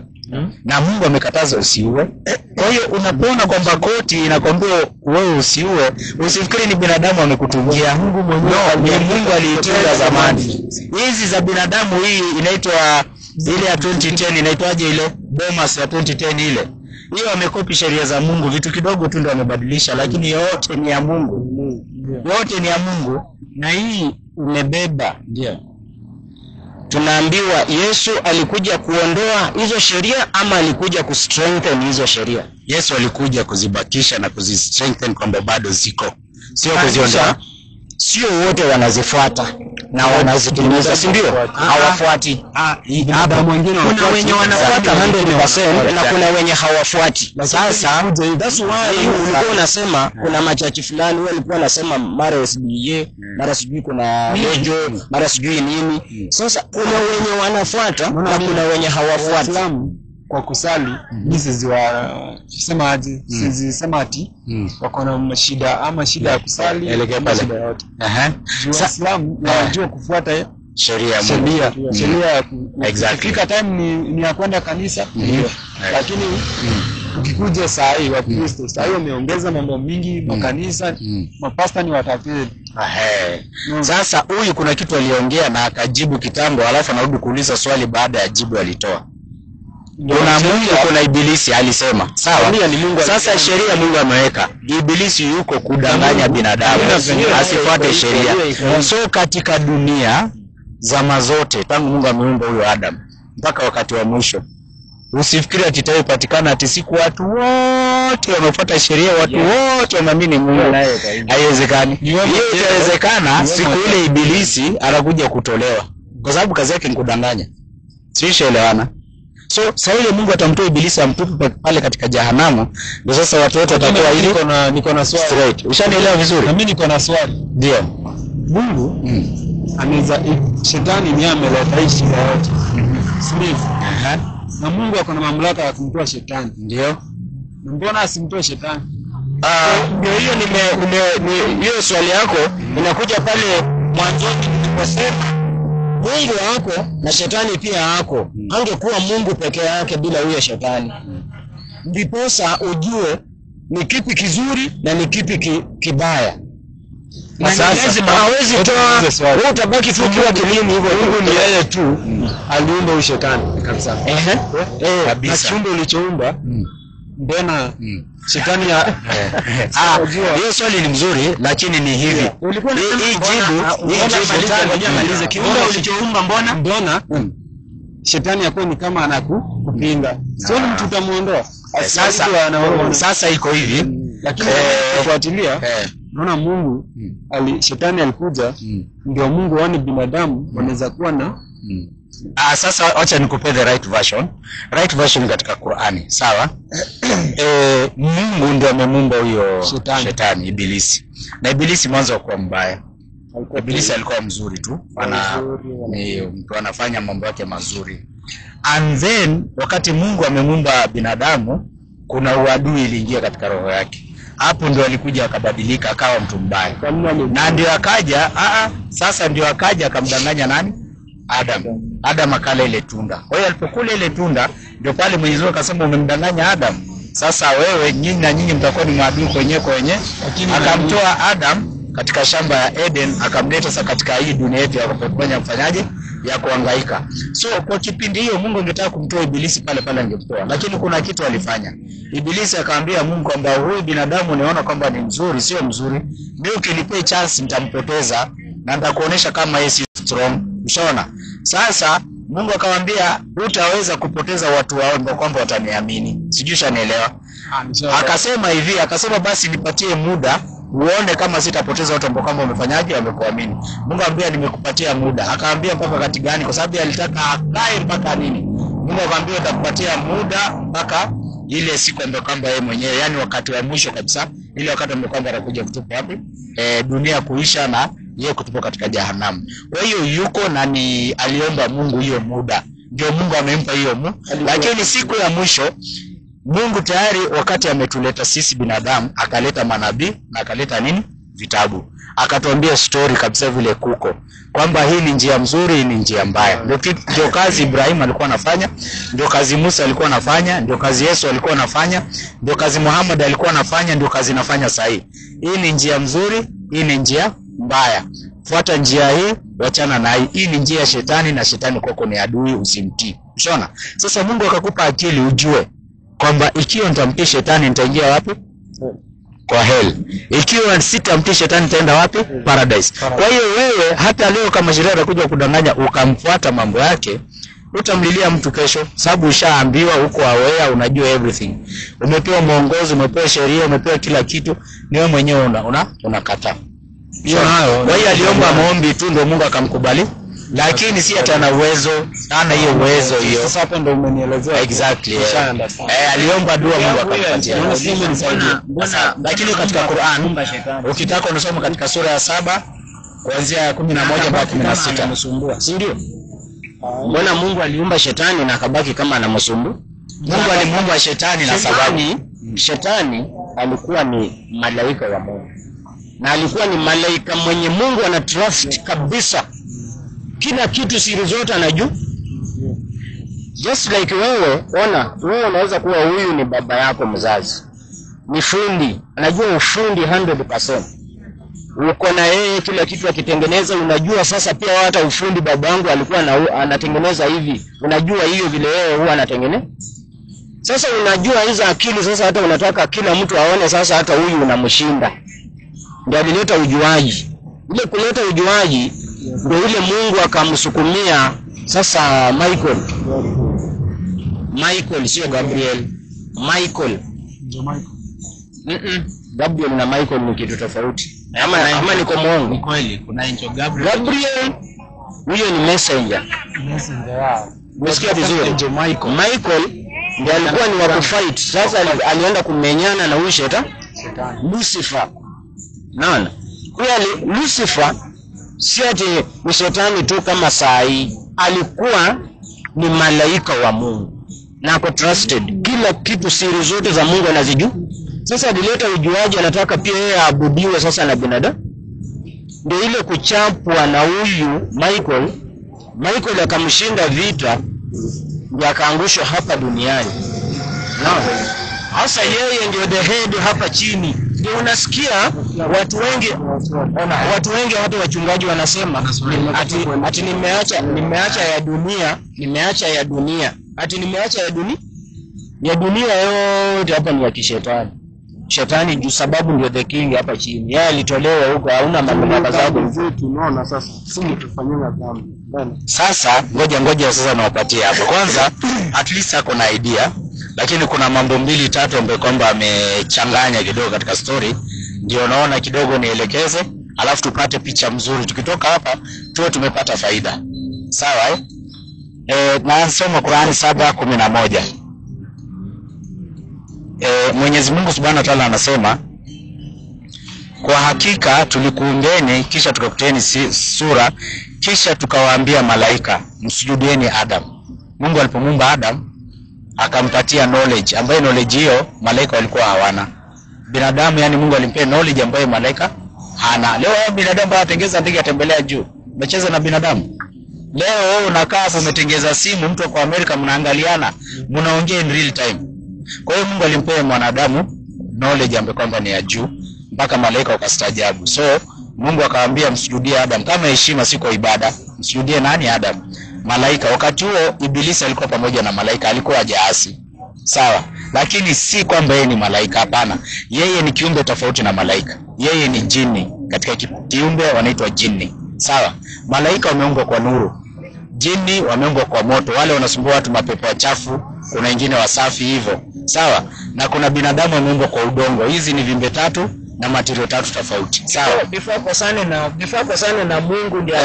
Speaker 1: Na Mungu amekataza usiue. Kwa hiyo unapoona kwamba koti inakwambia wewe usiue, usifikiri ni binadamu amekutungia. Mungu mwenyewe, Mungu aliitunga zamani. Hizi za binadamu, hii inaitwa ile ya 2010, inaitwaje ile? Bomas ya 2010 ile. Hiyo amekopi sheria za Mungu, vitu kidogo tu ndio amebadilisha, lakini yote ni ya Mungu. Yote ni ya Mungu. Na hii umebeba. Ndio. Tunaambiwa Yesu alikuja kuondoa hizo sheria ama alikuja kustrengthen hizo sheria? Yesu alikuja kuzibakisha na kuzistrengthen kwamba bado ziko. Sio kuziondoa. Sio wote wanazifuata na wanazitimiza, si ndio? Hawafuati. Hapa mwingine kuna wenye wanafuata 100% na kuna wenye hawafuati. Sasa that's why ulikuwa unasema kuna machachi fulani wao walikuwa wanasema mara SBA, mara sijui kuna lejo, mara sijui nini. Sasa kuna wenye wanafuata na kuna wenye hawafuati.
Speaker 3: Kwa kusali hizi sema aje, sema ati wako na shida ama shida ya kusali shida yote. Waislamu wanajua kufuata sheria ya Mungu. Sheria exactly. Kila time ni ya kwenda kanisa, lakini ukikuja saa hii wa Kristo, saa hii wameongeza mambo mingi, makanisa, mapasta ni watafiti. Sasa huyu kuna kitu aliongea na akajibu kitambo, alafu anarudi kuuliza swali baada ya jibu alitoa. Kuna Mungu, kuna ibilisi alisema. Sawa? Sasa sheria Mungu ameweka. Ibilisi yuko kudanganya binadamu asifuate sheria. So katika dunia zama zote tangu Mungu ameumba huyo Adam mpaka wakati wa mwisho, usifikiri ati itapatikana ati siku watu wote wamefuata sheria, watu wote waamini Mungu. Haiwezekani. Hiyo itawezekana siku ile ibilisi anakuja kutolewa. Kwa sababu kazi yake ni kudanganya. Sielewana. So sasa ile Mungu atamtoa ibilisi amtupe pale katika jehanamu, ndio sasa watu wote watakuwa ili niko na swali straight. Ushanielewa vizuri? Na mimi niko na swali. Ndio. Mungu anaweza shetani ni ameleta hii shida yote. Sivyo? Na Mungu ako na mamlaka ya kumtoa shetani. Ndio. Mbona asimtoe shetani? Ndio hiyo hiyo swali yako inakuja pale mwanzoni niliposema
Speaker 4: Mungu wako na shetani pia wako. Angekuwa Mungu peke yake bila huyo shetani. Ndiposa ujue ni kipi kizuri na ni kipi kibaya. Na lazima hawezi toa, wewe utabaki tu kwa kilimi hivyo.
Speaker 3: Mungu ni yeye tu aliumba huyo shetani kabisa. Na kiumbe ulichoumba mbona shetani ya
Speaker 1: hiyo swali ni mzuri lakini ni hivi. Hii jibu
Speaker 4: shetani malize kiumbe ulichoumba mbona
Speaker 3: shetani yako ni kama anakupinga. Sio mtu utamuondoa.
Speaker 1: Sasa iko hivi
Speaker 3: lakini kufuatilia naona Mungu shetani alikuja ndio Mungu waone binadamu wanaweza kuwa na
Speaker 1: sasa acha nikupe the right version. Right version katika Qur'ani, sawa? Mungu ndio amemuumba huyo shetani Ibilisi. Na Ibilisi mwanzo alikuwa mbaya. Ibilisi alikuwa mzuri tu. Mtu anafanya mambo yake mazuri. And then wakati Mungu amemuumba binadamu, kuna uadui iliingia katika roho yake. Hapo ndio alikuja akabadilika akawa mtu mbaya. Na ndio akaja sasa ndio akaja akamdanganya nani? Adam akala ile tunda. Kwa hiyo alipokula ile tunda ndio pale Mwenyezi Mungu akasema umemdanganya Adam. Sasa wewe nyinyi mtakuwa ni maadui kwenye. Akamtoa Adam katika shamba ya Eden akamleta sasa katika hii dunia yetu ya kufanya mfanyaje ya kuhangaika. So kwa kipindi hiyo Mungu angetaka kumtoa Ibilisi pale angemtoa. Lakini kuna kitu alifanya. Ibilisi akamwambia Mungu kwamba huyu binadamu naona kwamba ni mzuri, sio mzuri. Mimi ukinipa chance nitampoteza na nitakuonesha kama yeye si strong. Ushaona? Sasa Mungu akamwambia hutaweza kupoteza watu wao ndio kwamba wataniamini. Sijui ushanielewa. Akasema basi nipatie muda uone kama sitapoteza watu ambao kama umefanyaje wamekuamini. Mungu akamwambia nimekupatia muda. Akamwambia mpaka wakati gani? Kwa sababu alitaka akae mpaka nini? Mungu akamwambia nitakupatia muda mpaka ile siku ambayo kwamba yeye mwenyewe, yani wakati wa mwisho kabisa, ile wakati ambapo kwamba atakuja kutupa wapi? Dunia kuisha na yeye kutupa katika jehanamu. Kwa hiyo yuko na ni aliomba Mungu hiyo muda. Ndio Mungu amempa hiyo muda. Lakini siku ya mwisho Mungu tayari wakati ametuleta sisi binadamu akaleta manabii na akaleta nini? Vitabu. Akatuambia story kabisa vile kuko kwamba hii ni njia mzuri, hii ni njia mbaya. Ndio kazi Ibrahim alikuwa anafanya, ndio kazi Musa alikuwa anafanya, ndio kazi Yesu alikuwa anafanya, ndio kazi Muhammad alikuwa anafanya, ndio kazi nafanya sasa hii. Hii ni njia mzuri, hii ni njia mbaya. Fuata njia hii, wachana na hii. Hii ni njia ya shetani na shetani kwako ni adui, usimtii. Unaona? Sasa Mungu akakupa akili ujue kwamba ikiwa nitamtii shetani nitaingia wapi? Kwa hell. Ikiwa sitamtii shetani nitaenda wapi? Paradise. Kwa hiyo wewe hata leo kama shetani atakuja kudanganya ukamfuata mambo yake, utamlilia mtu kesho, sababu ushaambiwa huko aware, unajua everything. Umepewa mwongozo, umepewa sheria, umepewa kila kitu, ni wewe mwenyewe unakataa. Kwa hiyo aliomba maombi tu ndio Mungu akamkubali. Lakini si hata na uwezo, ana hiyo uwezo hiyo.
Speaker 3: Sasa hapo ndio umenielezea.
Speaker 1: Exactly. Aliomba dua Mungu akampatia. Lakini katika Qur'an ukitaka unasoma katika sura ya 7 kuanzia 11 mpaka 16. Si ndio?
Speaker 4: Mbona Mungu aliumba shetani na akabaki kama anamsumbua?
Speaker 1: Mungu alimuumba shetani na sababu
Speaker 4: shetani alikuwa ni malaika wa Mungu. Na alikuwa ni malaika mwenye Mungu ana trust kabisa. Kila kitu siri zote anajua. Just like wewe unaweza kuwa huyu ni baba yako mzazi. Ni fundi, anajua ufundi 100%. Uko na yeye kila kitu akitengeneza unajua sasa pia hata ufundi babangu alikuwa anatengeneza hivi. Unajua hiyo vile yeye huwa anatengeneza. Sasa unajua hizo akili sasa hata unataka kila mtu aone sasa hata huyu unamshinda. Ndio alileta ujuaji. Ile kuleta ujuaji ndio ile Mungu akamsukumia sasa Michael sio Gabriel. Michael. Gabriel na Michael ni kitu tofauti. Ama niko muongo?
Speaker 1: Ni kweli kuna angel Gabriel.
Speaker 4: Gabriel huyo ni messenger. Umesikia vizuri? Michael ndiye alikuwa ni wa kufight. Sasa alienda kumenyana na huyo shetani Lucifer. Naona? Huyo Lucifer si ati ni shetani tu kama sai, alikuwa ni malaika wa Mungu na ako trusted. Kila kitu siri zote za Mungu anazijua. Sasa alileta ujuaji, anataka pia yeye aabudiwe sasa na binadamu. Ndio ile kuchapwa na huyu Michael Michael akamshinda vita, ndio akaangushwa hapa duniani. Hasa yeye ndio the head hapa chini. Ndio unasikia watu wengi hata wachungaji wanasema ati nimeacha ya dunia. Ati nimeacha ya dunia yote hapa ni ya kishetani. Shetani juu sababu ndio the king hapa chini. Yeye alitolewa huko, hauna mamlaka zako.
Speaker 3: Tunaona sasa sisi tufanyana dhambi.
Speaker 1: Sasa ngoja sasa nawapatie hapo. Kwanza at least ako na idea, lakini kuna mambo 2-3 ambayo kwamba amechanganya kidogo katika story. Ndio naona kidogo nielekeze, alafu tupate picha mzuri. Tukitoka hapa tuwe tumepata faida. Sawa nasoma Qur'ani 7:11. Mwenyezi Mungu Subhanahu wa Ta'ala anasema, kwa hakika tulikuumbeni kisha tukakuteni sura kisha tukawaambia malaika msujudieni Adam. Mungu alipomuumba Adam akampatia knowledge ambayo knowledge hiyo malaika walikuwa hawana. Binadamu yani Mungu alimpea knowledge ambayo malaika hana. Leo binadamu anatengeza ndege atembelea juu. Umecheza na binadamu. Leo wewe unakaa hapo umetengeza simu, mtu kwa Amerika mnaangaliana, mnaongea in real time. Kwa hiyo Mungu alimpea mwanadamu knowledge ambayo kwamba ni ya juu mpaka malaika wakastaajabu. So Mungu akawaambia msujudie Adam kama heshima, si kwa ibada. Msujudie nani? Adam. Malaika wakati huo Ibilisi alikuwa pamoja na malaika, alikuwa hajaasi. Sawa? Lakini si kwamba yeye ni malaika, hapana. Yeye ni kiumbe tofauti na malaika. Yeye ni jini. Katika kiumbe wanaitwa jini. Sawa? Malaika wameumbwa kwa nuru. Jini wameumbwa kwa moto. Wale wanasumbua watu mapepo chafu, kuna wengine wasafi hivyo. Sawa? Na kuna binadamu wameumbwa kwa udongo. Hizi ni viumbe 3 na material 3 tofauti. Sawa?
Speaker 4: Before kwa sana na Mungu ndio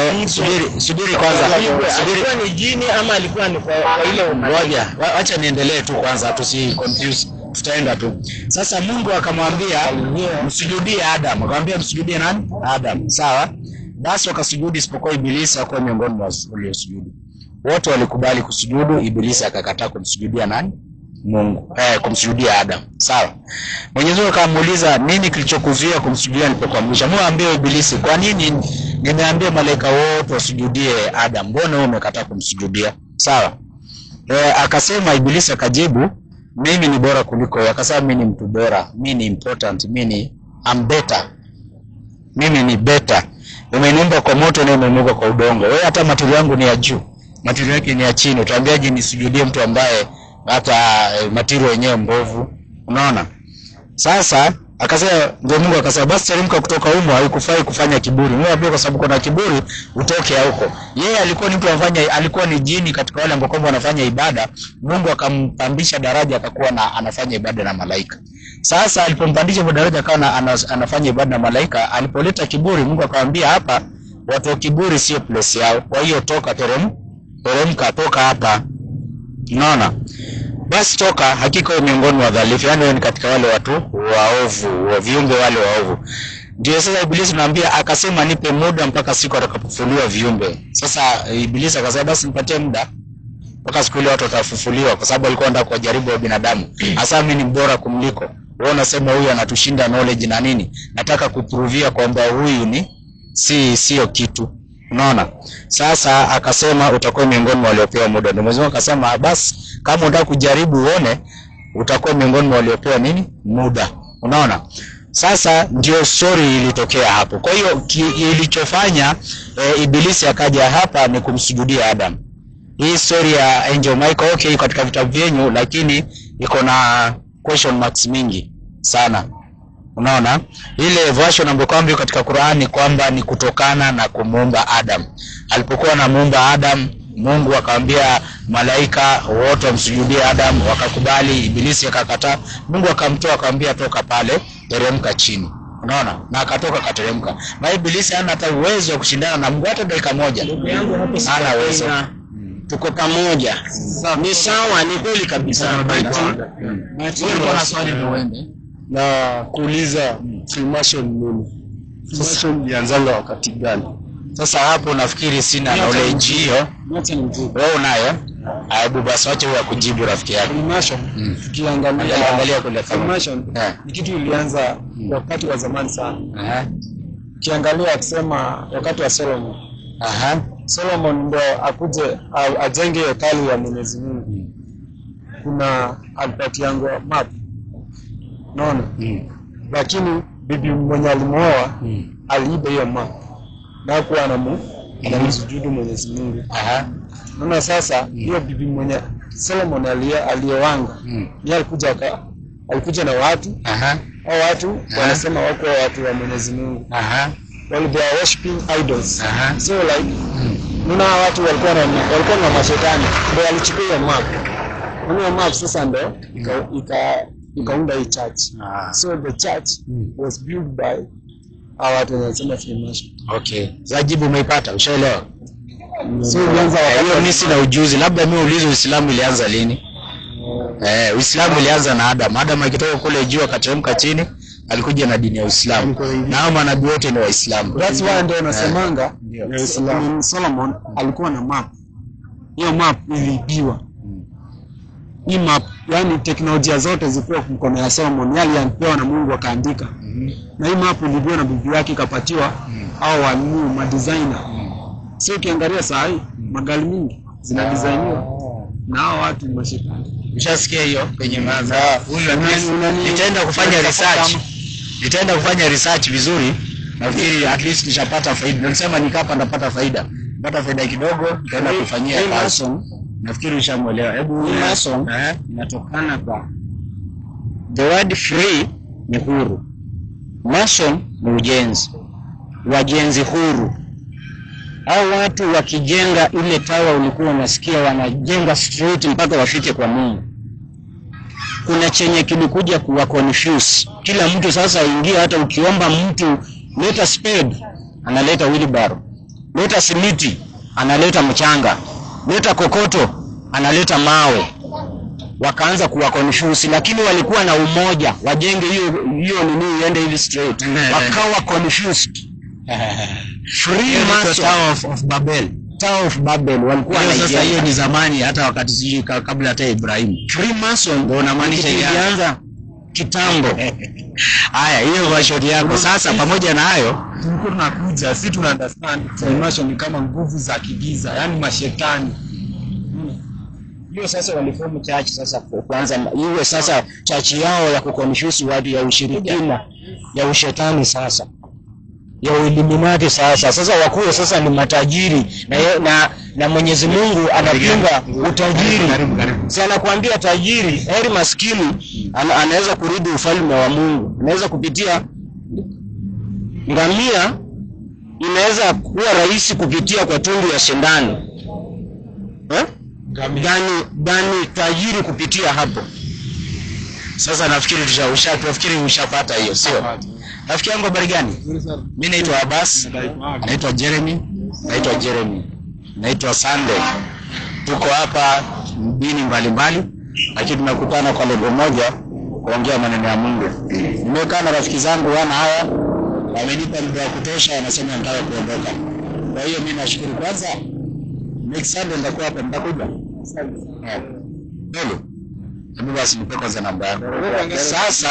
Speaker 1: subiri kwanza.
Speaker 4: Alikuwa ni jini ama alikuwa ni kwa ile
Speaker 1: umoja? Acha niendelee tu kwanza, tusi confuse. Tutaenda tu. Sasa Mungu akamwambia msujudie Adam. Akamwambia msujudie nani? Adam. Sawa? Basi wakasujudi isipokuwa Ibilisi hakuwa miongoni mwa waliosujudu. Wote walikubali kusujudu, Ibilisi akakataa kumsujudia nani? Mungu. Kumsujudia Adam. Sawa? Mwenyezi Mungu akamuuliza, nini kilichokuzuia kumsujudia nilipokuamrisha? Mwambie Ibilisi, kwa nini nimeambia malaika wote wasujudie Adam? Mbona wewe umekataa kumsujudia? Sawa? Akasema Ibilisi akajibu, mimi ni bora kuliko wewe. Akasema mimi ni mtu bora, mimi ni important, I'm better. Mimi ni better. Umeniumba kwa moto na umeniumba kwa udongo. Wewe hata material yangu ni ya juu. Material yake ni ya chini. Utaambiaje nisujudie mtu ambaye hata material yenyewe mbovu? Unaona? Sasa akasema, ndio Mungu akasema basi teremka kutoka humo, haikufai kufanya kiburi. Mungu kwa sababu kuna kiburi utoke huko. Yeye alikuwa ni mtu alikuwa ni jini katika wale ambao kwamba wanafanya ibada. Mungu akampandisha daraja akakuwa anafanya ibada na malaika. Sasa alipompandisha daraja akawa anafanya ibada na malaika, alipoleta kiburi Mungu akamwambia hapa watu wa kiburi sio place yao. Kwa hiyo toka, teremka toka hapa. Unaona? Basi toka, hakika wewe miongoni mwa dhalifu, yani wewe ni katika wale watu waovu, wa viumbe wale waovu. Ndio sasa Ibilisi anamwambia, akasema nipe muda mpaka siku atakapofufuliwa viumbe. Sasa Ibilisi akasema basi nipatie muda mpaka siku ile watu watafufuliwa, kwa sababu alikuwa anataka kujaribu wa binadamu. Hasa mimi ni bora kumliko. Wewe unasema huyu anatushinda knowledge na nini? Nataka kuprovia kwamba huyu sio kitu. Unaona? Sasa akasema utakuwa miongoni mwa waliopewa muda. Ndio Mwenyezi Mungu akasema basi kama unataka kujaribu uone, utakuwa miongoni mwa waliopewa nini? Muda. Unaona? Sasa ndio story ilitokea hapo. Kwa hiyo ilichofanya Ibilisi akaja hapa ni kumsujudia Adam. Hii story ya Angel Michael okay katika vitabu vyenyu, lakini iko na question marks mingi sana. Unaona? Ile version ambayo kwamba katika Qur'ani kwamba ni kutokana na kumuumba Adam. Alipokuwa anamuumba Adam, Mungu akamwambia malaika wote wamsujudie Adam, wakakubali. Ibilisi akakataa. Mungu akamtoa akamwambia toka pale, teremka chini. Unaona? Na akatoka kateremka. Na Ibilisi hana hata uwezo wa kushindana na Mungu hata dakika moja.
Speaker 4: Ndugu yangu hapo
Speaker 1: hana uwezo.
Speaker 4: Tuko pamoja. Ni sawa, ni kweli kabisa.
Speaker 1: Kuna swali ndio uende.
Speaker 3: Na kuuliza Freemason nini? Freemason ilianzanga wakati gani?
Speaker 1: Sasa hapo nafikiri sina knowledge hiyo. Wewe unayo? Hebu basi wacha wewe kujibu rafiki yako.
Speaker 3: Freemason
Speaker 1: Angalia kule
Speaker 3: Freemason ni kitu ilianza wakati wa zamani sana. Ukiangalia akisema wakati wa Solomon. Solomon ndo akuje ajenge hekalu ya Mwenyezi Mungu. Kuna alipatiangwa map. Naona? Lakini bibi mwenye alimuoa aliiba hiyo map. Na kuwa anamsujudu Mwenyezi Mungu. Naona sasa hiyo bibi mwenye Solomon aliyewanga yeye alikuja na watu. Hao watu wanasema wako watu wa Mwenyezi Mungu. Well, they are worshiping idols. So like nuna watu walikuwa na mashetani ndio walichukua hiyo map. Hiyo map sasa ndio ikaunda hii church. So the church was built by watu wanasema Freemason.
Speaker 1: Okay. Zajibu umeipata, ushaelewa?
Speaker 3: So ulianza
Speaker 1: hiyo mimi sina ujuzi, labda mimi ulizo Uislamu ilianza lini? Uislamu ilianza na Adam. Adam akitoka kule juu akateremka chini, alikuja na dini ya Uislamu. Na hao manabii wote ni Waislamu.
Speaker 3: That's why ndio nasemanga Solomon alikuwa na map. Hiyo map iliibiwa. Hii map, yani teknolojia zote zilikuwa mkono ya Solomon, yale alipewa na Mungu akaandika. Na hii map iliibiwa na bibi yake ikapatiwa hao walimu ma designer. Sio ukiangalia saa hii magari mingi zina designiwa na hao watu mashetani.
Speaker 1: Ushasikia hiyo kwenye maza. Nitaenda kufanya research vizuri. Nafikiri at least nishapata faida. Nilisema nikapa ndapata faida. Napata faida kidogo, nitaenda kufanyia kazi. Nafikiri ushamuelewa. Hebu
Speaker 4: Mason inatokana kwa the word free ni huru. Mason ni ujenzi. Wajenzi huru. Hao watu wakijenga ile tawa ulikuwa unasikia wanajenga straight mpaka wafike kwa Mungu. Kuna chenye kilikuja kuwa confuse. Kila mtu sasa ingia, hata ukiomba mtu leta spade analeta wheelbarrow. Leta simiti analeta mchanga. Leta kokoto analeta mawe. Wakaanza kuwa confuse, lakini walikuwa na umoja wajenge hiyo nini iende hivi straight. Wakawa confused.
Speaker 1: Freemason of Babel.
Speaker 4: Tower of Babel walikuwa na
Speaker 1: sasa. Hiyo ni zamani, hata wakati siji kabla hata Ibrahim.
Speaker 4: Freemason
Speaker 1: ndio unamaanisha
Speaker 4: ilianza kitambo.
Speaker 1: Haya, hiyo version yako. Sasa pamoja na hayo
Speaker 3: tunakuja sisi tuna understand Freemason ni kama nguvu za kigiza, yani mashetani.
Speaker 4: Hiyo sasa waliform church sasa kwanza iwe sasa church yao ya kukonfuse watu ya ushirikina ya ushetani sasa. Ya Illuminati sasa. Sasa wakuu sasa ni matajiri na Mwenyezi Mungu anapinga utajiri. Sasa anakuambia tajiri, heri maskini anaweza kurudi ufalme wa Mungu. Anaweza kupitia ngamia, inaweza kuwa rahisi kupitia kwa tundu ya sindano. Gani tajiri kupitia hapo.
Speaker 1: Sasa nafikiri ushapata hiyo, sio? Rafiki yangu habari gani? Mimi naitwa Abbas, naitwa Jeremy, naitwa Sunday. Tuko hapa dini mbalimbali, lakini tunakutana kwa lengo moja, kuongea maneno ya Mungu. Nimekaa na rafiki zangu wana hawa, wamenipa muda wa kutosha, wanasema nataka kuondoka. Kwa hiyo mimi nashukuru. Kwanza next Sunday nitakuwa hapa, mtakuja? Ndio. Hebu basi nipe kwanza namba yako. Sasa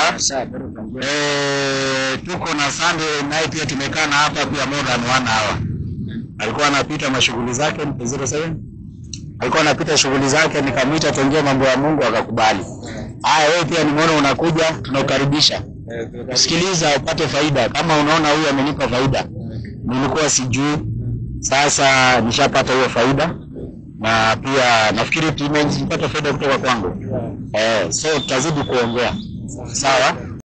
Speaker 1: tuko na Sunday naye pia tumekaa na hapa pia more than 1 hour. Alikuwa anapita mashughuli zake ni 07. Alikuwa anapita shughuli zake, nikamwita tuongee mambo ya Mungu akakubali. Haya, wewe pia nimeona unakuja, tunakukaribisha. Sikiliza upate faida. Kama unaona huyu amenipa faida, nilikuwa sijui. Sasa nishapata hiyo faida. Na pia nafikiri tumepata faida kutoka kwangu. So tutazidi kuongea. Sawa?